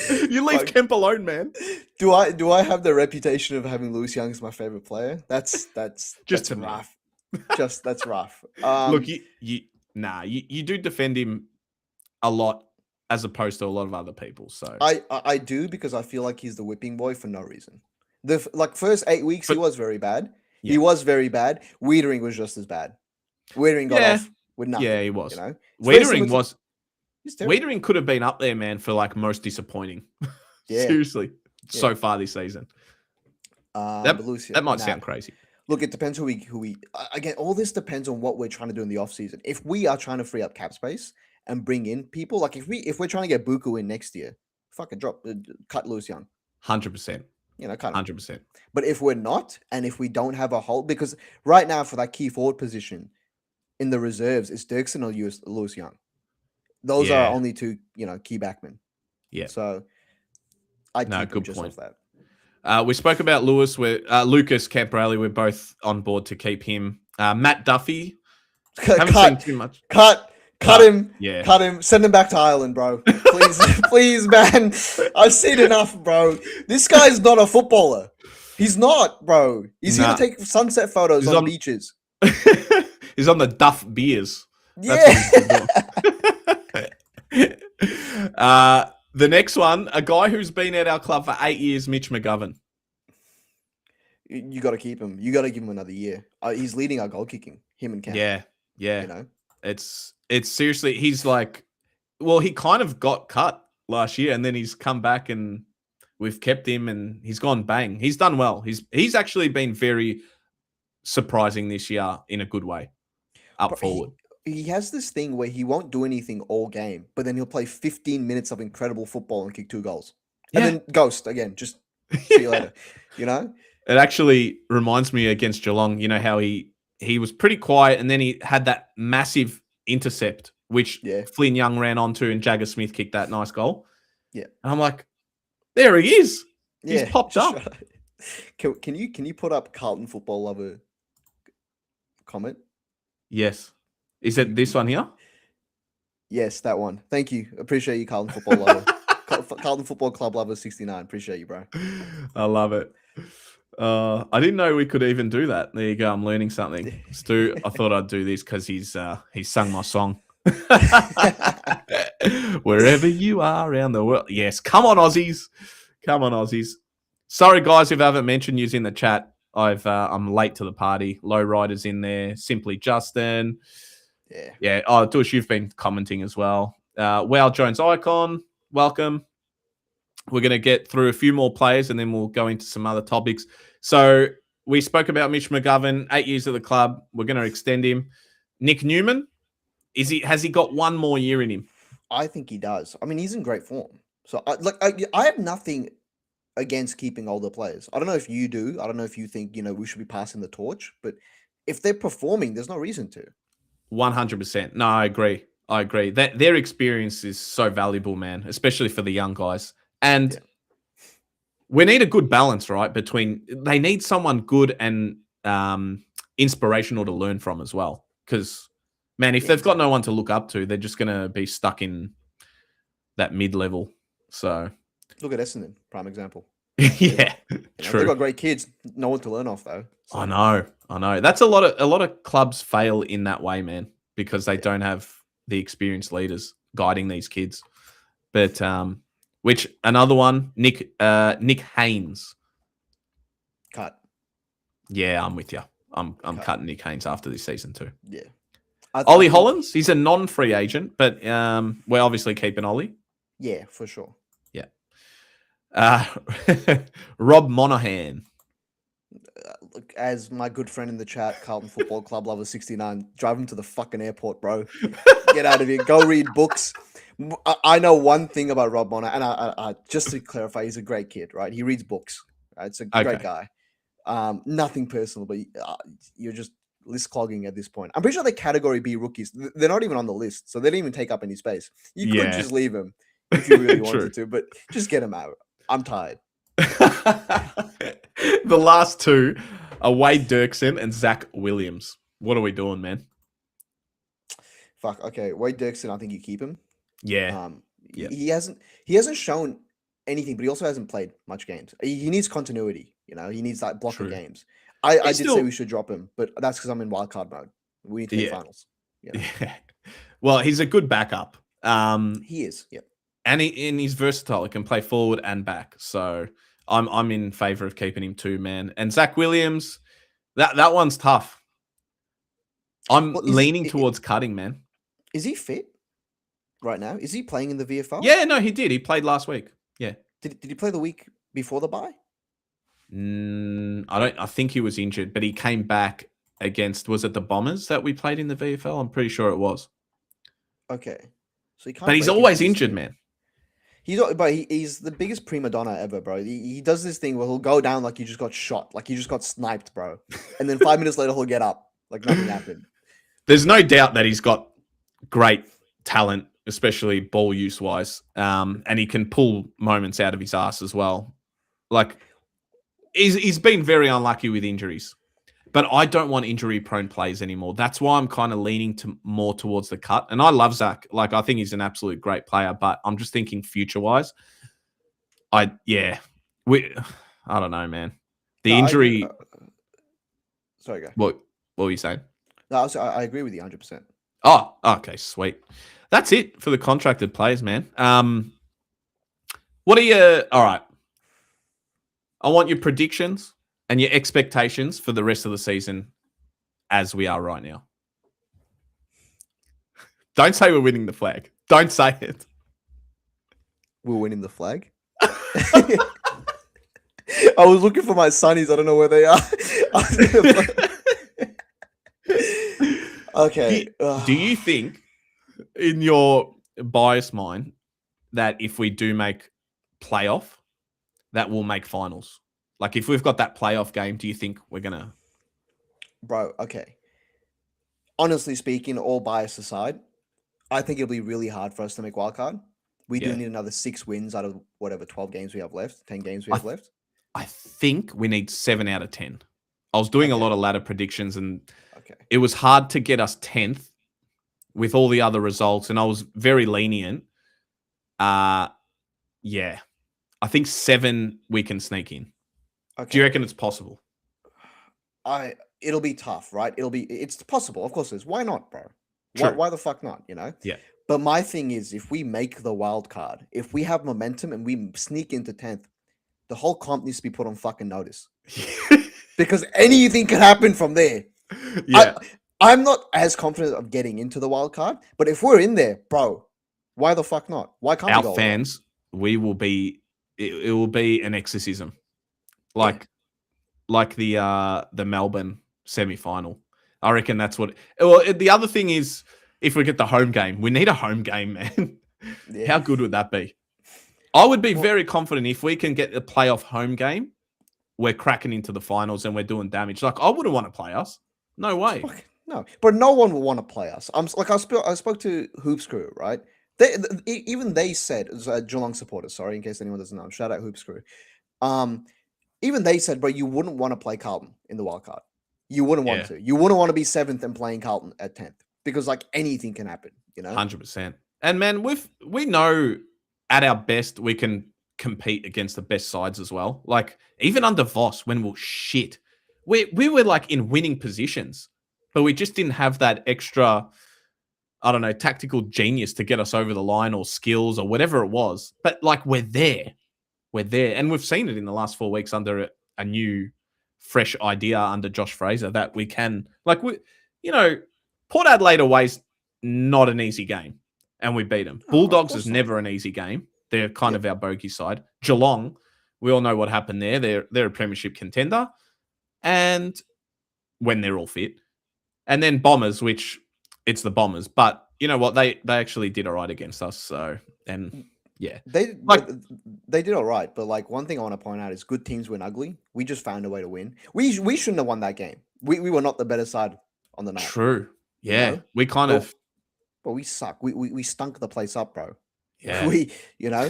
You leave Kemp alone, man. Do I have the reputation of having Lewis Young as my favorite player? That's just rough. That's rough. Look, you do defend him a lot as opposed to a lot of other people. So I do, because I feel like he's the whipping boy for no reason. The first 8 weeks he was very bad. Yeah. He was very bad. Wiedering was just as bad. Wiedering got off with nothing. Yeah, he was. Wiedering could have been up there, man, for like most disappointing. Yeah. Seriously. So far this season. That might sound crazy. Look, it depends who we again, all this depends on what we're trying to do in the offseason. If we are trying to free up cap space and bring in people, like if we're trying to get Buku in next year, fucking cut Lewis Young. 100%. Kind of 100%. But if we're not, and if we don't have a hold, because right now for that key forward position in the reserves, it's Dirksen or Lewis Young. Those are only 2, key backmen. Yeah. So I good point. That. We spoke about Lucas Camporelli. We're both on board to keep him. Matt Duffy. Haven't seen too much. Cut him. Yeah. Cut him. Send him back to Ireland, bro. Please, please, man. I've seen enough, bro. This guy's not a footballer. He's not, bro. He's here to take sunset photos on beaches. He's on the Duff beers. Yeah. The next one, a guy who's been at our club for 8 years, Mitch McGovern. You got to keep him. You got to give him another year. He's leading our goal kicking. Him and Cam. Yeah. It's seriously. He's like, well, he kind of got cut last year, and then he's come back, and we've kept him, and he's gone bang. He's done well. He's actually been very surprising this year in a good way, up Bro, forward. he has this thing where he won't do anything all game, but then he'll play 15 minutes of incredible football and kick 2 goals. And Yeah. then ghost again. Just see you later. You know? It actually reminds me against Geelong, you know, how he was pretty quiet, and then he had that massive intercept, which Yeah. Flynn Young ran onto, and Jagger Smith kicked that nice goal. Yeah. And I'm like, there he is. He's Yeah. popped just up. Can you put up Carlton football lover comment? Yes. Is it this one here? Yes, that one. Thank you. Appreciate you, Carlton football lover. Carlton Football Club lover 69. Appreciate you, bro. I love it. I didn't know we could even do that. There you go. I'm learning something. Stu, I thought I'd do this because he's sung my song. Wherever you are around the world. Yes. Come on, Aussies. Come on, Aussies. Sorry, guys, if I haven't mentioned you in the chat. I'm late to the party. Lowrider's in there. Simply Justin. Yeah. Oh, Dush, you've been commenting as well. Wow Jones Icon, welcome. We're going to get through a few more players, and then we'll go into some other topics. So we spoke about Mitch McGovern, 8 years at the club. We're going to extend him. Nick Newman, has he got one more year in him? I think he does. I mean, he's in great form. So I have nothing against keeping older players. I don't know if you do. I don't know if you think, we should be passing the torch, but if they're performing, there's no reason to. 100%. No, I agree. That their experience is so valuable, man, especially for the young guys. And we need a good balance, right? They need someone good and inspirational to learn from as well. Because, man, if they've got no one to look up to, they're just going to be stuck in that mid-level. So look at Essendon, prime example. Yeah, true. They've got great kids, no one to learn off though. So. I know. That's a lot of clubs fail in that way, man, because they don't have the experienced leaders guiding these kids. But which another one, Nick Haynes. Cut. Yeah, I'm with you. I'm cutting Nick Haynes after this season too. Yeah. Ollie Hollins, he's a non-free agent, but we're obviously keeping Ollie. Yeah, for sure. Yeah. Rob Monaghan. Look, as my good friend in the chat, Carlton Football Club lover 69, drive him to the fucking airport, bro. Get out of here. Go read books. I know one thing about Rob Monaghan, and I just to clarify, he's a great kid, right? He reads books. Right? It's a great guy. Nothing personal, but you're just list clogging at this point. I'm pretty sure they're Category B rookies. They're not even on the list, so they don't even take up any space. You could just leave him if you really wanted to, but just get him out. I'm tired. The last two are Wade Dirksen and Zach Williams. What are we doing, man? Fuck. Okay, Wade Dirksen, I think you keep him. Yeah. He hasn't shown anything, but he also hasn't played much games. He needs continuity. He needs that block of games. I did say we should drop him, but that's because I'm in wildcard mode. We need to make finals. Yeah. Well, he's a good backup. He is. Yep. And he's versatile. He can play forward and back. So I'm in favor of keeping him too, man. And Zach Williams, that one's tough. I'm leaning towards cutting, man. Is he fit right now? Is he playing in the VFL? Yeah, no, he did. He played last week. Yeah. Did he play the week before the bye? I think he was injured, but he came back against, was it the Bombers that we played in the VFL? I'm pretty sure it was. Okay. So but he's always injured, man. He's the biggest prima donna ever, bro. He does this thing where he'll go down like he just got shot, like he just got sniped, bro. And then 5 minutes later, he'll get up like nothing happened. There's no doubt that he's got great talent, especially ball use wise. And he can pull moments out of his ass as well. Like he's been very unlucky with injuries. But I don't want injury-prone plays anymore. That's why I'm kind of leaning more towards the cut. And I love Zach. Like, I think he's an absolute great player. But I'm just thinking future-wise. I don't know, man. The injury... Sorry, go. What were you saying? No, I agree with you 100%. Oh, okay, sweet. That's it for the contracted players, man. What are your... All right. I want your predictions and your expectations for the rest of the season as we are right now. Don't say we're winning the flag. Don't say it. We're winning the flag. I was looking for my sunnies. I don't know where they are. Okay. Do you think, in your biased mind, that if we do make playoff, that we'll make finals? Like, if we've got that playoff game, do you think we're gonna? Bro, okay. Honestly speaking, all bias aside, I think it'll be really hard for us to make wildcard. We do need another 6 wins out of whatever 12 games we have left, 10 games we have left. I think we need 7 out of 10. I was doing a lot of ladder predictions, and it was hard to get us 10th with all the other results, and I was very lenient. Yeah, I think 7 we can sneak in. Okay. Do you reckon it's possible? It'll be tough, right? It's possible, of course it is. Why not, bro? Why the fuck not? You know? Yeah. But my thing is, if we make the wild card, if we have momentum and we sneak into 10th, the whole comp needs to be put on fucking notice. Because anything can happen from there. Yeah. I'm not as confident of getting into the wild card, but if we're in there, bro, why the fuck not? Why can't our fans? We will be. It will be an exorcism, like the Melbourne semi-final. I reckon that's what. Well, the other thing is, if we get the home game, we need a home game, man. Yeah. How good would that be? I would be very confident if we can get the playoff home game. We're cracking into the finals and we're doing damage. Like, I wouldn't want to play us. No way. No, but no one will want to play us. I spoke to Hoops Crew, right? Even they said, Geelong supporters, sorry, in case anyone doesn't know. Shout out Hoops Crew. Even they said, bro, you wouldn't want to play Carlton in the wild card. You wouldn't want to. You wouldn't want to be 7th and playing Carlton at 10th because like anything can happen, you know? 100%. And man, we know at our best we can compete against the best sides as well. Like even under Voss, when we were shit, we were like in winning positions, but we just didn't have that extra, I don't know, tactical genius to get us over the line or skills or whatever it was. But like we're there. And we've seen it in the last 4 weeks under a new, fresh idea under Josh Fraser that we can, like, Port Adelaide away's not an easy game, and we beat them. Bulldogs is never an easy game. They're kind of our bogey side. Geelong, we all know what happened there. They're a premiership contender, and when they're all fit. And then Bombers, which it's the Bombers, but you know what? They actually did all right against us. So, and yeah, they did all right. But like one thing I want to point out is good teams win ugly. We just found a way to win. We shouldn't have won that game. We were not the better side on the night. True. Yeah, you know? We kind of. But we suck. We stunk the place up, bro. Yeah.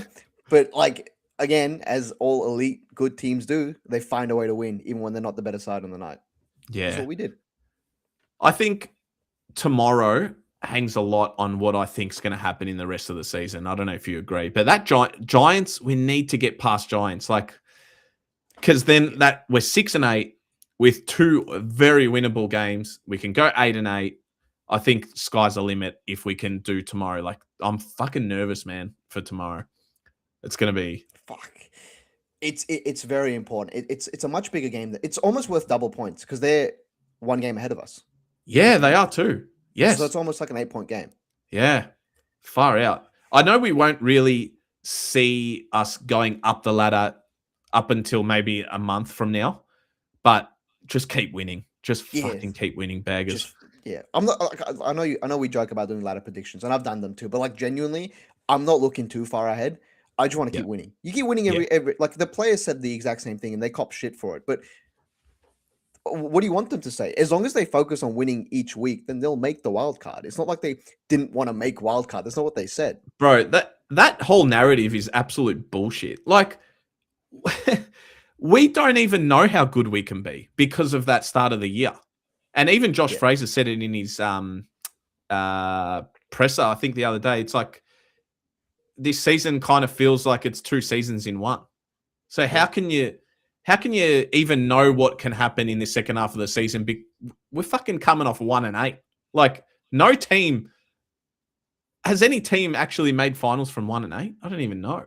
But like again, as all elite good teams do, they find a way to win even when they're not the better side on the night. Yeah, that's what we did. I think tomorrow hangs a lot on what I think is going to happen in the rest of the season. I don't know if you agree, but that Giants, we need to get past Giants, like because then that we're 6-8 with 2 very winnable games. We can go 8-8. I think sky's the limit if we can do tomorrow. Like I'm fucking nervous, man, for tomorrow. It's going to be It's very important. It's a much bigger game. It's almost worth double points because they're 1 game ahead of us. Yeah, they are too. Yes. So it's almost like an 8-point game. Yeah. Far out. I know we won't really see us going up the ladder up until maybe a month from now, but just keep winning. Just fucking keep winning, baggers. I'm not. I know we joke about doing ladder predictions, and I've done them too. But like genuinely, I'm not looking too far ahead. I just want to keep winning. You keep winning every like the players said the exact same thing, and they cop shit for it. But what do you want them to say? As long as they focus on winning each week, then they'll make the wild card. It's not like they didn't want to make wild card. That's not what they said, bro. That whole narrative is absolute bullshit. Like. We don't even know how good we can be because of that start of the year. And even Josh Fraser said it in his presser, I think the other day. It's like this season kind of feels like it's 2 seasons in one. So how can you even know what can happen in the second half of the season? We're fucking coming off 1-8. Like no team has any team actually made finals from 1-8. I don't even know.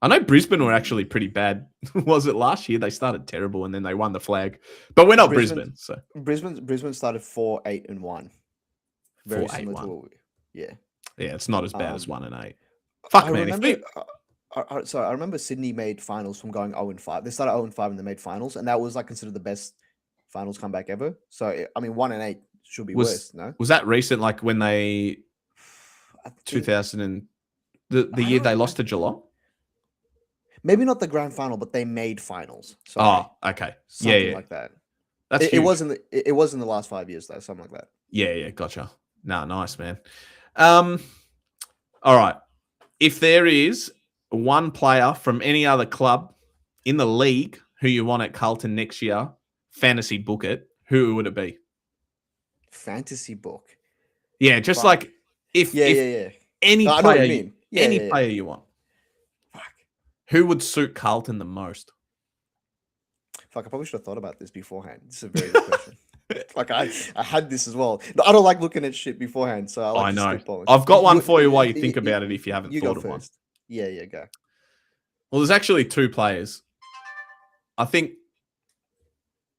I know Brisbane were actually pretty bad. Was it last year? They started terrible and then they won the flag. But we're not Brisbane. So Brisbane started 4-8-1. Very 4-8-1. similar to what we, yeah. Yeah, it's not as bad as Um, 1-8. I Fuck, man. remember. Sorry, I remember Sydney made finals from going 0-5. They started 0-5 and they made finals, and that was like considered the best finals comeback ever. So I mean, 1-8 should be worse, no? Was that recent? Like when they I think 2000 and the I year don't they know. lost to Geelong? Maybe not the grand final, but they made finals. Sorry, Oh, okay. something Yeah. like that. That's It huge. wasn't. It was in the last 5 years though, something like that. Yeah, gotcha. No, nice, man. All right. If there is one player from any other club in the league who you want at Carlton next year, fantasy book it, who would it be? Fantasy book. Yeah, just Fuck. like if any No, I know what player, you mean. Yeah. player you want, Fuck. who would suit Carlton the most? Fuck, I probably should have thought about this beforehand. This is a very good question. Like I had this as well. No, I don't like looking at shit beforehand, so I like I to know. spitball. I've got one for you while you think about it if you haven't You thought go of one. first. Yeah, go. Well, there's actually two players. I think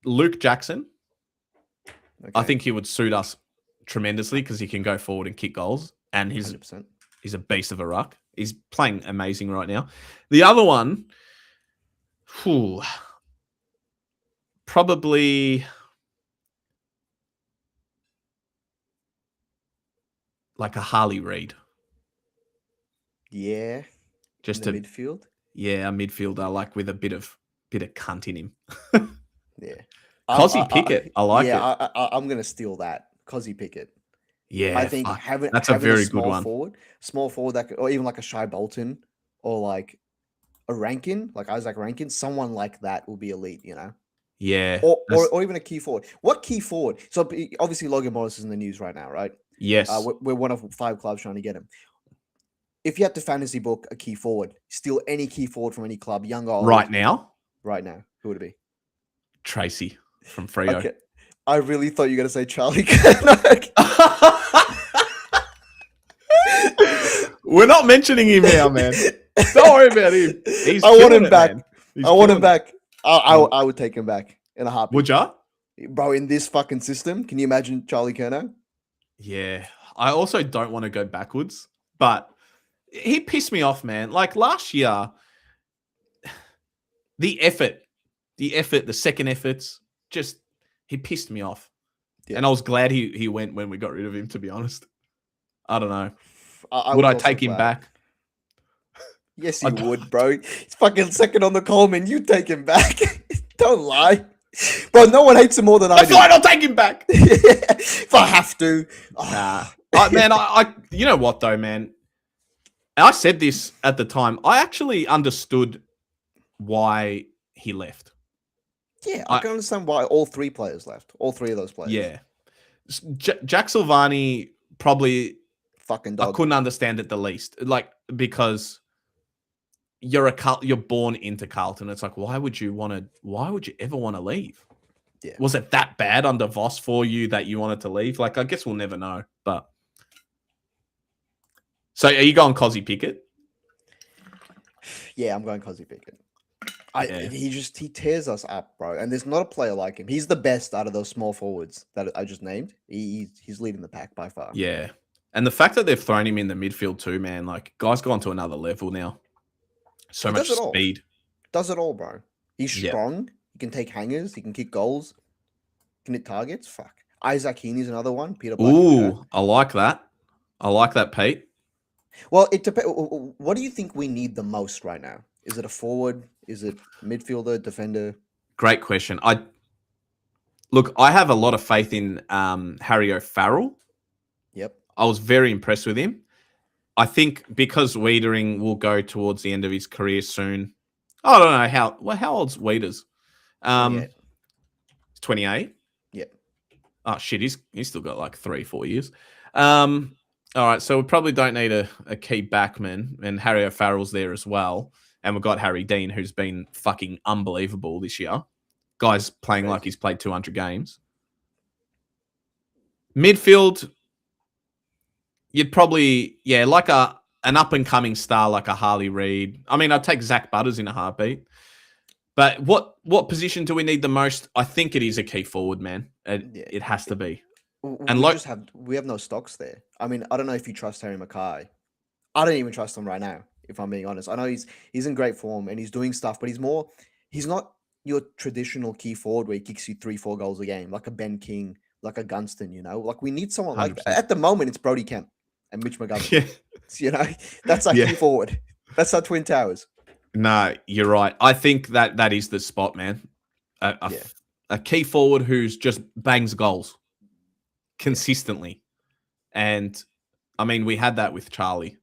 Luke Jackson. Okay. I think he would suit us tremendously because he can go forward and kick goals, and he's 100%. a beast of a ruck. He's playing amazing right now. The other one, probably like a Harley Reid. Yeah. Just in a the midfield. Yeah, a midfielder like with a bit of cunt in him. Yeah. Cozzy Pickett. I like it. I'm gonna steal that. Cozzy Pickett. Yeah, I think fuck. having That's a very small good one. small forward that could, or even like a Shai Bolton or like a Rankin, like Isaac Rankin, someone like that will be elite, you know? Yeah. Or even a key forward. What key forward? So obviously Logan Morris is in the news right now, right? Yes. We're one of 5 clubs trying to get him. If you had to fantasy book a key forward, steal any key forward from any club, young or old, right now, who would it be? Tracy from Freo. Okay. I really thought you were gonna say Charlie Kernock. We're not mentioning him now, man. Don't worry about him. I want him back. I want him back. I would take him back in a heartbeat. Would ya? Bro, in this fucking system, can you imagine Charlie Kernock? Yeah. I also don't want to go backwards, but he pissed me off, man. Like last year, the second efforts, just he pissed me off. Yeah. And I was glad he went when we got rid of him, to be honest. I don't know. Would I take him back? Yes, you would, bro. He's fucking second on the Coleman. You take him back. Don't lie. Bro, no one hates him more than I do. Fine, I'll take him back. If I have to. Nah. Man, I you know what, though, man? I said this at the time. I actually understood why he left. Yeah, I can understand why all 3 players left. All 3 of those players. Yeah. Jack Silvani probably fucking dog. I couldn't understand it the least. Like, because you're born into Carlton. It's like, why would you ever want to leave? Yeah. Was it that bad under Voss for you that you wanted to leave? Like, I guess we'll never know. But so are you going Cozzy Pickett? Yeah, I'm going Cozzy Pickett. He tears us up, bro. And there's not a player like him. He's the best out of those small forwards that I just named. He's leading the pack by far. Yeah. And the fact that they've thrown him in the midfield too, man, like guy's gone to another level now. So much speed. Does it all, bro. He's strong. He can take hangers. He can kick goals. He can hit targets. Fuck. Isaac Heaney's another one. Peter Black. Ooh, I like that. I like that, Pete. Well, it depends. What do you think we need the most right now? Is it a forward? Is it midfielder, defender? Great question. I have a lot of faith in Harry O'Farrell. Yep. I was very impressed with him. I think because Wiedering will go towards the end of his career soon. I don't know how old's Wieders? 28. 28? Yep. Oh shit, he's still got like 3-4 years. All right, so we probably don't need a key backman, and Harry O'Farrell's there as well. And we've got Harry Dean, who's been fucking unbelievable this year. Guy's playing like he's played 200 games. Midfield, you'd probably, like an up-and-coming star like a Harley Reid. I mean, I'd take Zach Butters in a heartbeat. But what position do we need the most? I think it is a key forward, man. It has to be. And We just have no stocks there. I mean, I don't know if you trust Harry Mackay. I don't even trust him right now, if I'm being honest. I know he's in great form and he's doing stuff, but he's not your traditional key forward where he kicks you 3, 4 goals a game, like a Ben King, like a Gunston, Like we need someone like that. 100%. At the moment, it's Brody Kemp and Mitch McGovern. Yeah. That's our Yeah. key forward. That's our Twin Towers. No, you're right. I think that is the spot, man. Yeah. A key forward who's just bangs goals consistently. And I mean, we had that with Charlie,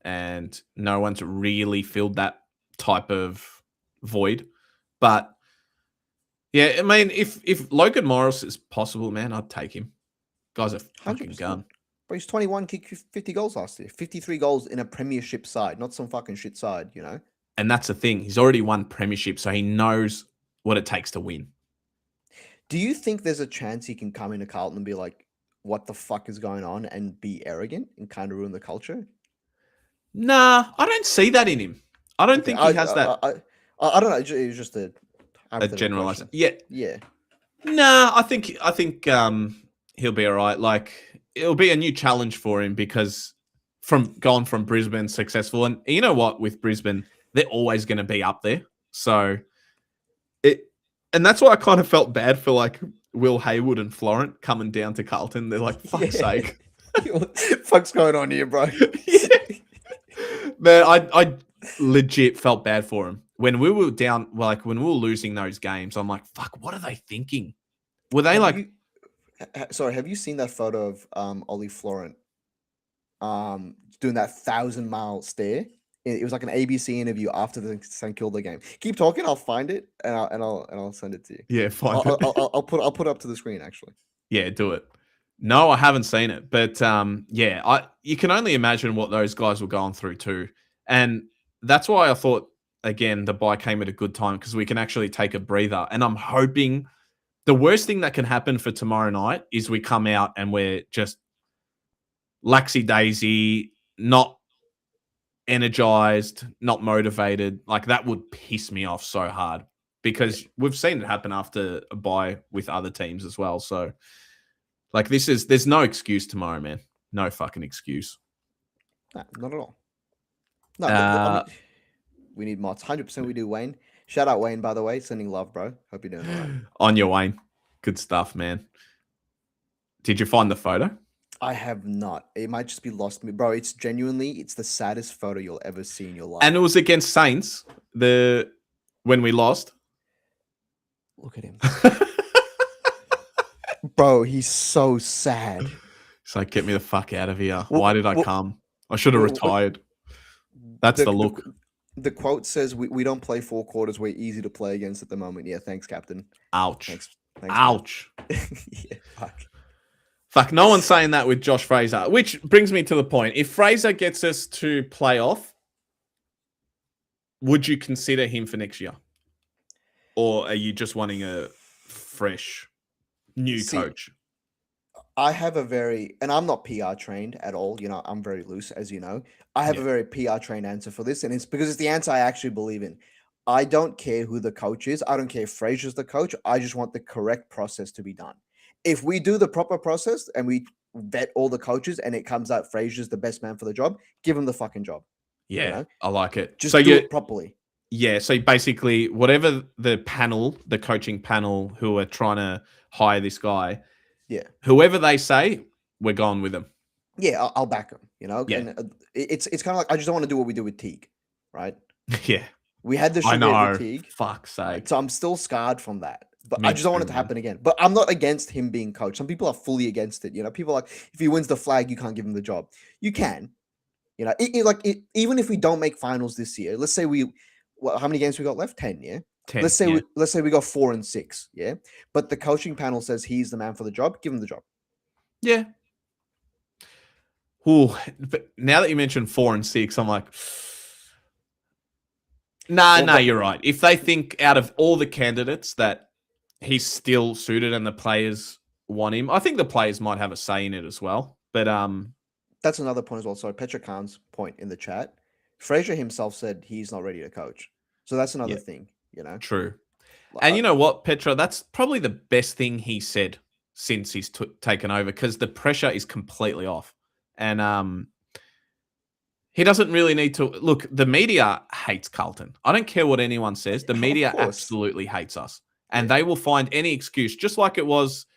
and no one's really filled that type of void. But yeah, I mean, if Logan Morris is possible, man, I'd take him. Guy's a fucking 100%. gun. But he's 21, kicked 50 goals last year. 53 goals in a premiership side, not some fucking shit side, And that's the thing. He's already won premiership, so he knows what it takes to win. Do you think there's a chance he can come into Carlton and be like, what the fuck is going on, and be arrogant and kind of ruin the culture? Nah, I don't see that in him. I don't Okay, think he has that I don't know. It was just a generalized. question. Yeah. Yeah. Nah, I think he'll be all right. Like, it'll be a new challenge for him because from Brisbane successful, and you know what, with Brisbane, they're always going to be up there. So and that's why I kind of felt bad for like Will Haywood and Florent coming down to Carlton. They're like, fuck's sake. What the fuck's going on here, bro? Yeah. Man, I legit felt bad for him. When we were down, like when we were losing those games, I'm like, fuck, what are they thinking? Were they have you seen that photo of Ollie Florent doing that 1,000-mile stare? It was like an ABC interview after the St Kilda game. Keep talking, I'll find it and I'll send it to you. Yeah, find I'll, it. I'll put it up to the screen actually. Yeah, do it. No, I haven't seen it, but yeah, you can only imagine what those guys were going through too, and that's why I thought again the buy came at a good time because we can actually take a breather. And I'm hoping the worst thing that can happen for tomorrow night is we come out and we're just laxy daisy, not energized, not motivated. Like that would piss me off so hard because we've seen it happen after a buy with other teams as well. So like there's no excuse tomorrow, man. No fucking excuse. Nah, not at all. No, I mean, we need mods. 100% we do, Wayne. Shout out Wayne, by the way. Sending love, bro. Hope you're doing all right. On your Wayne. Good stuff, man. Did you find the photo? I have not. It might just be lost me. Bro, it's the saddest photo you'll ever see in your life. And it was against Saints, when we lost. Look at him. Bro, he's so sad. It's like, get me the fuck out of here. Why did I come? I should have retired. That's the look. The quote says, we don't play 4 quarters. We're easy to play against at the moment. Yeah, thanks, Captain. Ouch. Thanks, ouch. Yeah, fuck. Fuck, no one's saying that with Josh Fraser, which brings me to the point. If Fraser gets us to playoff, would you consider him for next year? Or are you just wanting a fresh, new coach? I have and I'm not PR trained at all. I'm very loose, as you know. I have a very PR trained answer for this, and it's because it's the answer I actually believe in. I don't care who the coach is. I don't care if Fraser's the coach. I just want the correct process to be done. If we do the proper process and we vet all the coaches and it comes out Fraser's the best man for the job, give him the fucking job. Yeah, I like it. Just do it properly. Yeah, so basically, whatever the coaching panel who are trying to hire this guy, whoever they say, we're going with them. Yeah, I'll back him. Yeah. And it's kind of like I just don't want to do what we do with Teague, right? Yeah, we had the shit with Teague. Fuck's sake. So I'm still scarred from that. But I just don't want it to happen again. But I'm not against him being coach. Some people are fully against it. People are like, if he wins the flag, you can't give him the job. You can. Even if we don't make finals this year, let's say how many games we got left? 10, yeah? 10, let's say we got 4 and 6, yeah? But the coaching panel says he's the man for the job. Give him the job. Yeah. Ooh, but now that you mentioned 4 and 6, I'm like, nah, you're right. If they think out of all the candidates that he's still suited and the players want him, I think the players might have a say in it as well. But that's another point as well. So Petra Khan's point in the chat, Fraser himself said he's not ready to coach. So that's another thing, True. And you know what, Petra? That's probably the best thing he said since he's taken over because the pressure is completely off. And he doesn't really need to look. The media hates Carlton. I don't care what anyone says. The media absolutely hates us, and they will find any excuse, just like it was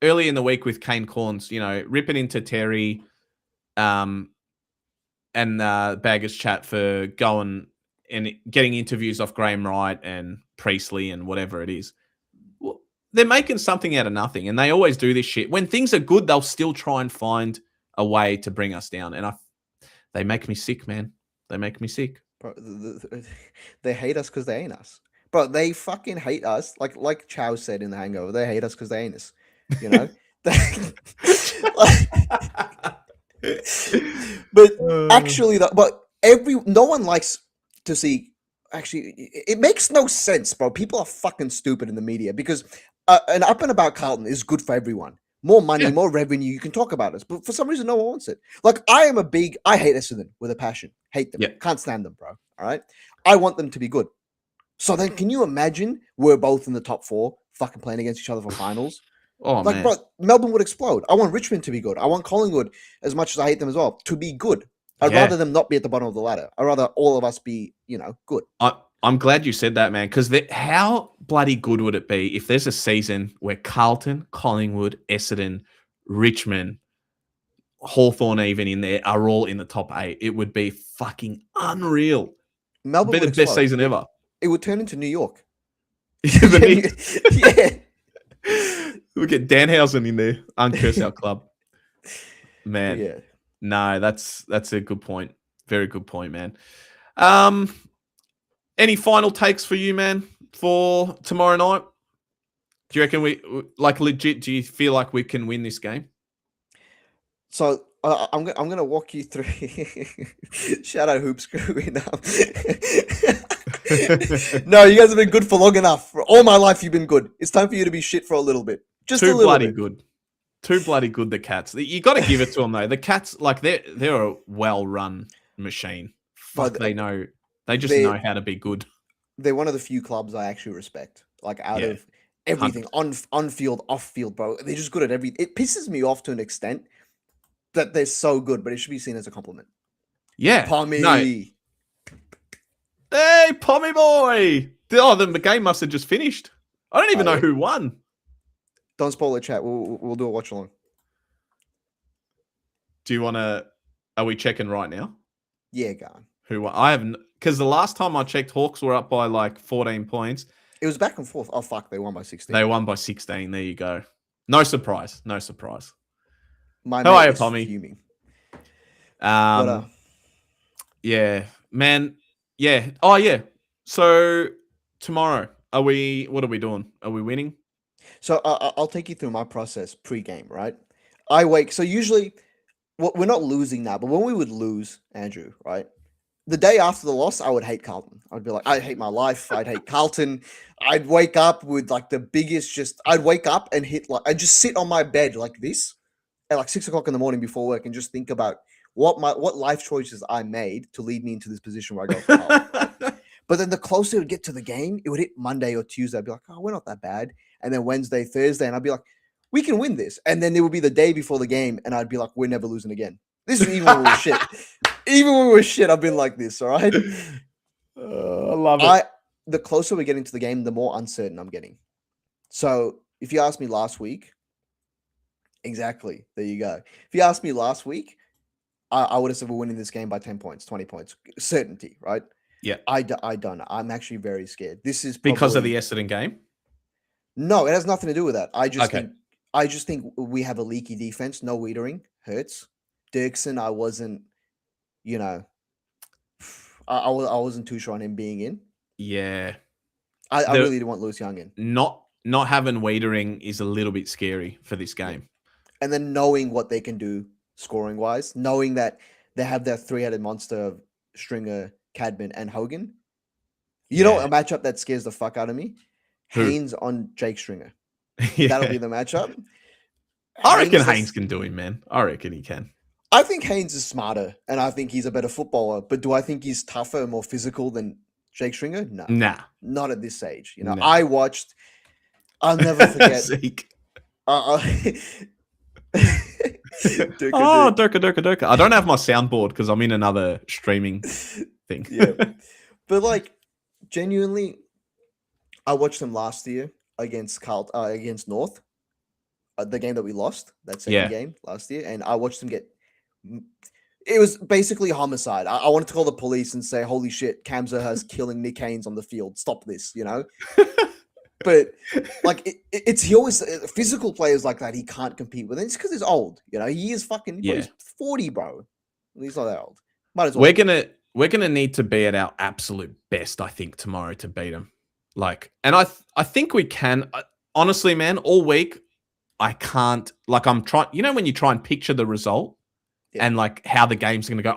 early in the week with Kane Corns. Ripping into Terry, and Baggers Chat for going and getting interviews off Graham Wright and Priestley and whatever it is. Well, they're making something out of nothing, and they always do this shit. When things are good, they'll still try and find a way to bring us down, and they make me sick, man. They make me sick. Bro, they hate us because they ain't us. Bro, they fucking hate us. Like Chow said in The Hangover, they hate us because they ain't us. But actually, no one likes to see. Actually, it makes no sense, bro. People are fucking stupid in the media because an up and about Carlton is good for everyone. More money, more revenue. You can talk about us, but for some reason, no one wants it. Like I hate Essendon with a passion. Hate them. Can't stand them, bro. All right. I want them to be good. So then, can you imagine we're both in the top 4, fucking playing against each other for finals? Oh, man. Bro, Melbourne would explode. I want Richmond to be good. I want Collingwood, as much as I hate them as well, to be good. I'd rather them not be at the bottom of the ladder. I'd rather all of us be, good. I'm glad you said that, man, because how bloody good would it be if there's a season where Carlton, Collingwood, Essendon, Richmond, Hawthorn even in there are all in the top 8? It would be fucking unreal. Melbourne would be the best season ever. It would turn into New York. Yeah. Look at Danhausen in there. Uncurse our club. Man. Yeah. No, that's a good point. Very good point, man. Any final takes for you, man, for tomorrow night? Do you reckon legit, do you feel like we can win this game? So I'm going to walk you through. Shout out Hoop Screw. No, you guys have been good for long enough. For all my life, you've been good. It's time for you to be shit for a little bit. Just a little bloody bit. Good. Too bloody good, the Cats. You got to give it to them, though. The Cats, they're a well-run machine. Fuck, they know. They just know how to be good. They're one of the few clubs I actually respect. Out of everything, on field, off field, bro. They're just good at everything. It pisses me off to an extent that they're so good, but it should be seen as a compliment. Yeah. Pommy. No. Hey, Pommy boy. The game must have just finished. I don't even know who won. Don't spoil the chat. We'll do a watch along. Do you want to? Are we checking right now? Yeah, go on. Who won? I haven't, because the last time I checked, Hawks were up by 14 points. It was back and forth. Oh fuck, they won by 16. They won by 16. There you go. No surprise. No surprise. My How are you, is Pommy? fuming. Yeah, man. Yeah. Oh, yeah. So tomorrow, what are we doing? Are we winning? So I'll take you through my process pre-game, right? I wake. So usually, we're not losing now, but when we would lose, Andrew, right? The day after the loss, I would hate Carlton. I'd be like, I hate my life. I'd hate Carlton. I'd wake up with the biggest. I'd wake up and I'd just sit on my bed like this at 6 o'clock in the morning before work and just think about what life choices I made to lead me into this position where I go for Carlton. But then the closer it would get to the game, it would hit Monday or Tuesday. I'd be like, oh, we're not that bad. And then Wednesday, Thursday, and I'd be like, we can win this. And then it would be the day before the game, and I'd be like, we're never losing again. This is even when we were shit. Even when we were shit, I've been like this, all right? I love it. The closer we're getting to the game, the more uncertain I'm getting. So if you asked me last week, exactly, there you go. If you asked me last week, I would have said we're winning this game by 10 points, 20 points. Certainty, right? Yeah. I don't know. I'm actually very scared. This is because of the Essendon game? No, it has nothing to do with that. I just think we have a leaky defense. No Wiedering hurts. Dirksen, I wasn't, I wasn't too sure on him being in. Yeah. I really didn't want Lewis Young in. Not having Wiedering is a little bit scary for this game. And then knowing what they can do scoring wise, knowing that they have that three-headed monster of Stringer, Cadman, and Hogan. You know a matchup that scares the fuck out of me? Who? Haynes on Jake Stringer. Yeah. That'll be the matchup. I reckon Haynes can do him, man. I reckon he can. I think Haynes is smarter, and I think he's a better footballer. But do I think he's tougher and more physical than Jake Stringer? No. Nah. Not at this age. Nah. I'll never forget. Zeke. Durka Oh, Duke. Durka. I don't have my soundboard because I'm in another streaming thing. Yeah, but like genuinely, I watched them last year against North, the game that we lost, that second Yeah. game last year, and I watched them get. It was basically homicide. I wanted to call the police and say, "Holy shit, Kamza has killing Nick Haynes on the field. Stop this," you know. But like he always physical players like that he can't compete with. And it's because he's old. You know, he is fucking. Yeah. He's 40, bro. He's not that old. Might as well. We're gonna need to be at our absolute best, I think, tomorrow to beat them. Like, and I think we can. Honestly, man, all week I can't. Like, I'm trying. You know, when you try and picture the result and like how the game's gonna go,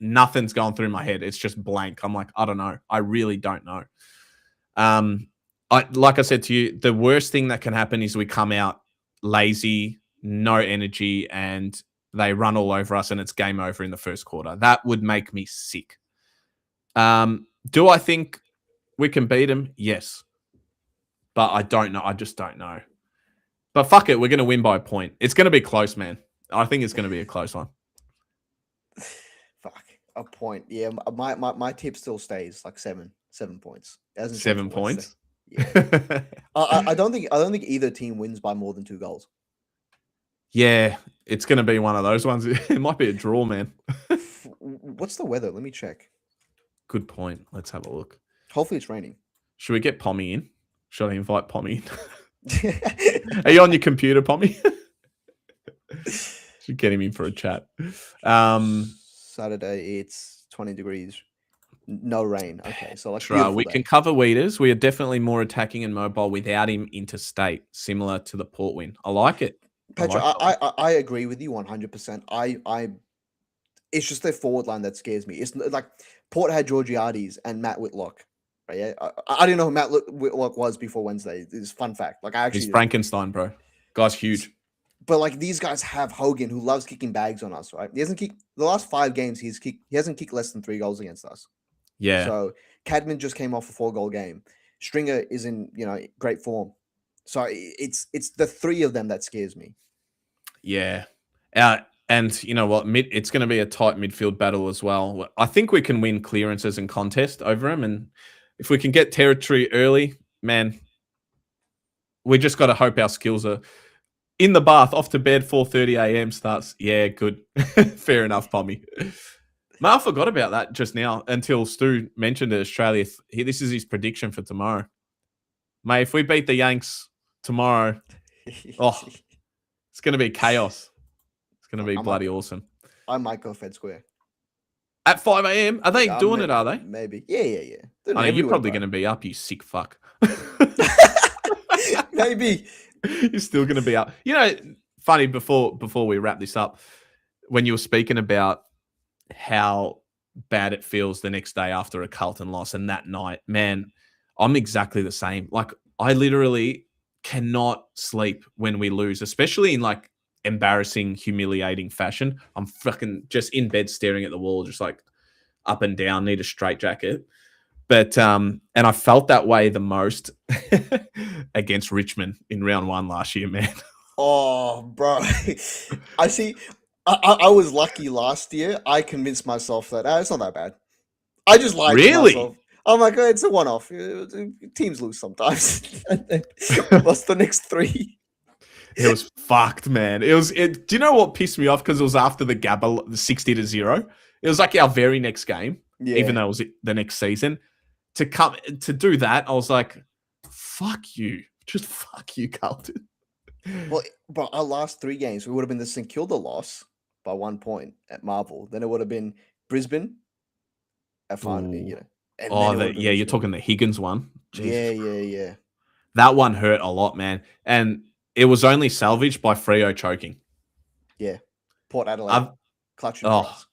nothing's going through my head. It's just blank. I'm like, I don't know. I really don't know. Like I said to you, the worst thing that can happen is we come out lazy, no energy, and they run all over us and it's game over in the first quarter. That would make me sick. Do I think we can beat them? Yes. But I don't know. I just don't know. But fuck it. We're going to win by a point. It's going to be close, man. I think it's going to be a close one. Fuck. A point. Yeah. My tip still stays like 7 points. 7 points? Yeah. I don't think either team wins by more than 2 goals. Yeah, it's going to be one of those ones. It might be a draw, man. What's the weather? Let me check. Good point. Let's have a look. Hopefully it's raining. Should we get Pommy in? Should I invite Pommy in? Are you on your computer, Pommy? Should get him in for a chat. Saturday, it's 20 degrees. No rain. Okay, so like we can cover Weeders. We are definitely more attacking and mobile without him interstate, similar to the Port win. I like it. Petra, I agree with you 100%. It's just their forward line that scares me. It's like Port had Georgiades and Matt Whitlock. Right? Yeah, I didn't know who Matt Whitlock was before Wednesday. It's a fun fact. Like he's Frankenstein, bro. Guy's huge. But like these guys have Hogan, who loves kicking bags on us. Right? He hasn't kicked the last 5 games. He hasn't kicked less than 3 goals against us. Yeah. So Cadman just came off a 4-goal game. Stringer is in great form. So it's the 3 of them that scares me. Yeah. And you know what? It's going to be a tight midfield battle as well. I think we can win clearances and contest over them. And if we can get territory early, man, we just got to hope our skills are in the bath, off to bed, 4:30 a.m. starts. Yeah, good. Fair enough, Pommy. Man, I forgot about that just now until Stu mentioned it. Australia. This is his prediction for tomorrow. Mate, if we beat the Yanks tomorrow, it's going to be chaos. It's going to be bloody awesome. I might go Fed Square. At 5 a.m.? Are they doing it, are they? Maybe. Yeah. I mean, you're probably going to be up, you sick fuck. Maybe. You're still going to be up. You know, funny, before we wrap this up, when you were speaking about how bad it feels the next day after a Carlton loss and that night, man, I'm exactly the same. Like, I literally cannot sleep when we lose, especially in like embarrassing, humiliating fashion. I'm fucking just in bed staring at the wall, just like up and down, need a straitjacket. But and I felt that way the most against Richmond in round 1 last year, man. Oh, bro. I see. I was lucky last year. I convinced myself that it's not that bad. I just lied to myself. I'm like, it's a one-off. Teams lose sometimes. Lost the next 3. It was fucked, man. Do you know what pissed me off? Because it was after the Gabba, the 60-0. It was like our very next game, even though it was the next season. To do that, I was like, fuck you. Just fuck you, Carlton. Well, but our last 3 games, we would have been the St Kilda loss by 1 point at Marvel. Then it would have been Brisbane at final, you're talking the Higgins one. Jesus. Yeah. That one hurt a lot, man. And it was only salvaged by Freo choking. Yeah. Port Adelaide clutching for us.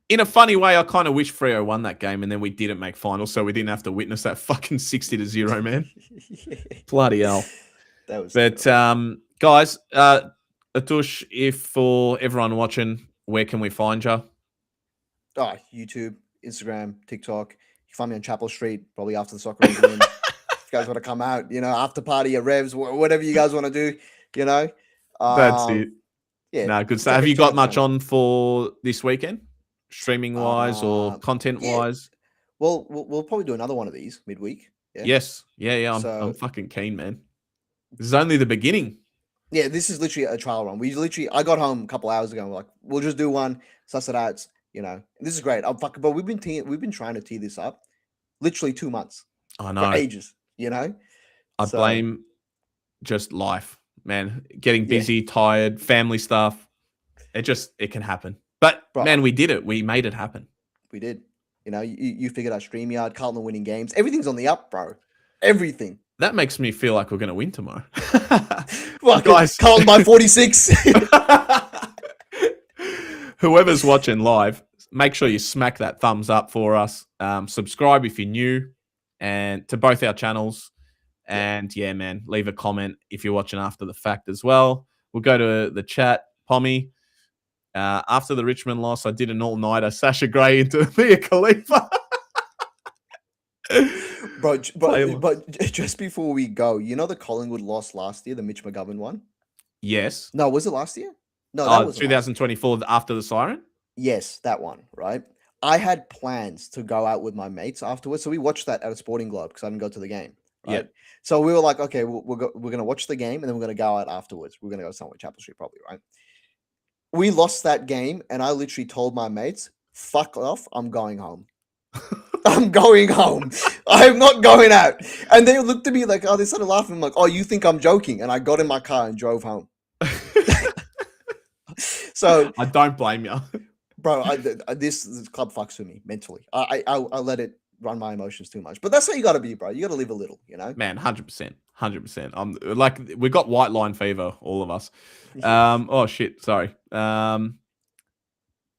In a funny way, I kind of wish Freo won that game and then we didn't make finals, so we didn't have to witness that fucking 60-0, man. Bloody hell. That was guys, Atush, if for everyone watching, where can we find you? YouTube, Instagram, TikTok. You can find me on Chapel Street, probably after the soccer win. guys want to come out, after party at Revs, whatever you guys want to do, you know. That's it. Yeah. No, good stuff. Have you got much on for this weekend, streaming wise or content wise? Well, we'll probably do another one of these midweek. Yeah. Yes. Yeah. I'm fucking keen, man. This is only the beginning. Yeah, this is literally a trial run. I got home a couple hours ago. And we're like, we'll just do one, suss it out. This is great. But we've been trying to tee this up, literally 2 months. I know. For ages. I blame just life, man. Getting busy, tired, family stuff. It can happen. But man, we did it. We made it happen. We did. You figured out StreamYard, Carlton winning games. Everything's on the up, bro. Everything. That makes me feel like we're going to win tomorrow. Well, guys, Carlton by 46. Whoever's watching live, make sure you smack that thumbs up for us. Subscribe if you're new, and to both our channels. And yeah, man, leave a comment if you're watching after the fact as well. We'll go to the chat. Pommy, after the Richmond loss, I did an all-nighter, Sasha Gray into Mia Khalifa. But just before we go, the Collingwood loss last year, the Mitch McGovern one? Yes. No, was it last year? No, that was 2024 after the siren? Yes, that one, right? I had plans to go out with my mates afterwards. So we watched that at a Sporting Globe because I didn't go to the game. Right? Yeah. So we were like, okay, we're going to watch the game and then we're going to go out afterwards. We're going to go somewhere, Chapel Street probably, right? We lost that game and I literally told my mates, fuck off, I'm going home. I'm going home. I'm not going out. And they looked at me like, they started laughing. I'm like, oh, you think I'm joking? And I got in my car and drove home. So I don't blame you. Bro, this club fucks with me mentally. I let it run my emotions too much. But that's how you got to be, bro. You got to live a little, Man, 100%. 100%. I'm like, we got white line fever, all of us. Oh, shit. Sorry.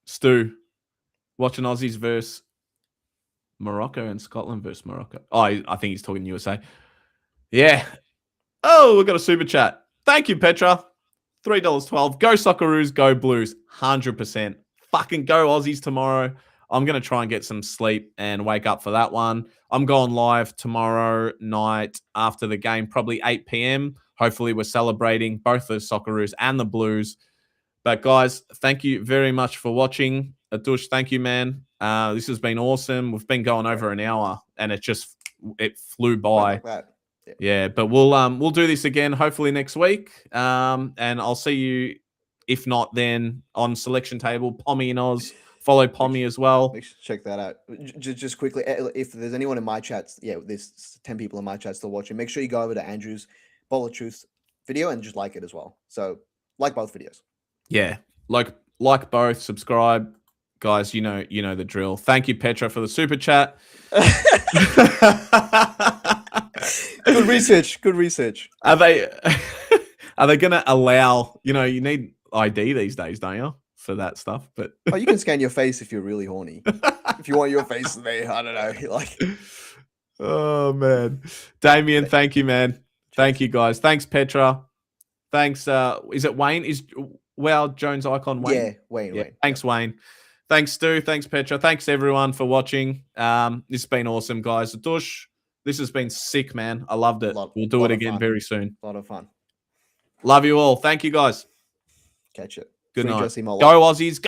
Stu, watching Aussies versus Morocco and Scotland versus Morocco. Oh, I think he's talking USA. Yeah. Oh, we've got a super chat. Thank you, Petra. $3.12. Go Socceroos, go Blues. 100%. Fucking go Aussies tomorrow. I'm going to try and get some sleep and wake up for that one. I'm going live tomorrow night after the game, probably 8 p.m. Hopefully we're celebrating both the Socceroos and the Blues. But guys, thank you very much for watching. Adush, thank you, man. This has been awesome. We've been going over an hour and it flew by. Yeah, but we'll do this again hopefully next week. And I'll see you, if not then, on Selection Table, Pommy and Oz. Follow Pommy as well. Check that out. Just quickly, if there's anyone in my chats, there's 10 people in my chat still watching. Make sure you go over to Andrew's Bowl of Truth video and just like it as well. So like both videos. Yeah, like both, subscribe. Guys, you know the drill. Thank you, Petra, for the super chat. Good research. Good research. Are they going to allow? You need ID these days, don't you, for that stuff? But you can scan your face if you're really horny. If you want your face there, I don't know. Like, oh man, Damien, thank you, man. Thank you, guys. Thanks, Petra. Thanks. Is it Wayne? Is Jones icon Wayne? Yeah, Wayne. Yeah. Thanks, Wayne. Thanks, Stu. Thanks, Petra. Thanks, everyone, for watching. This has been awesome, guys. Dush, this has been sick, man. I loved it. We'll do it again very soon. A lot of fun. Love you all. Thank you, guys. Catch it. Good night. Go Aussies.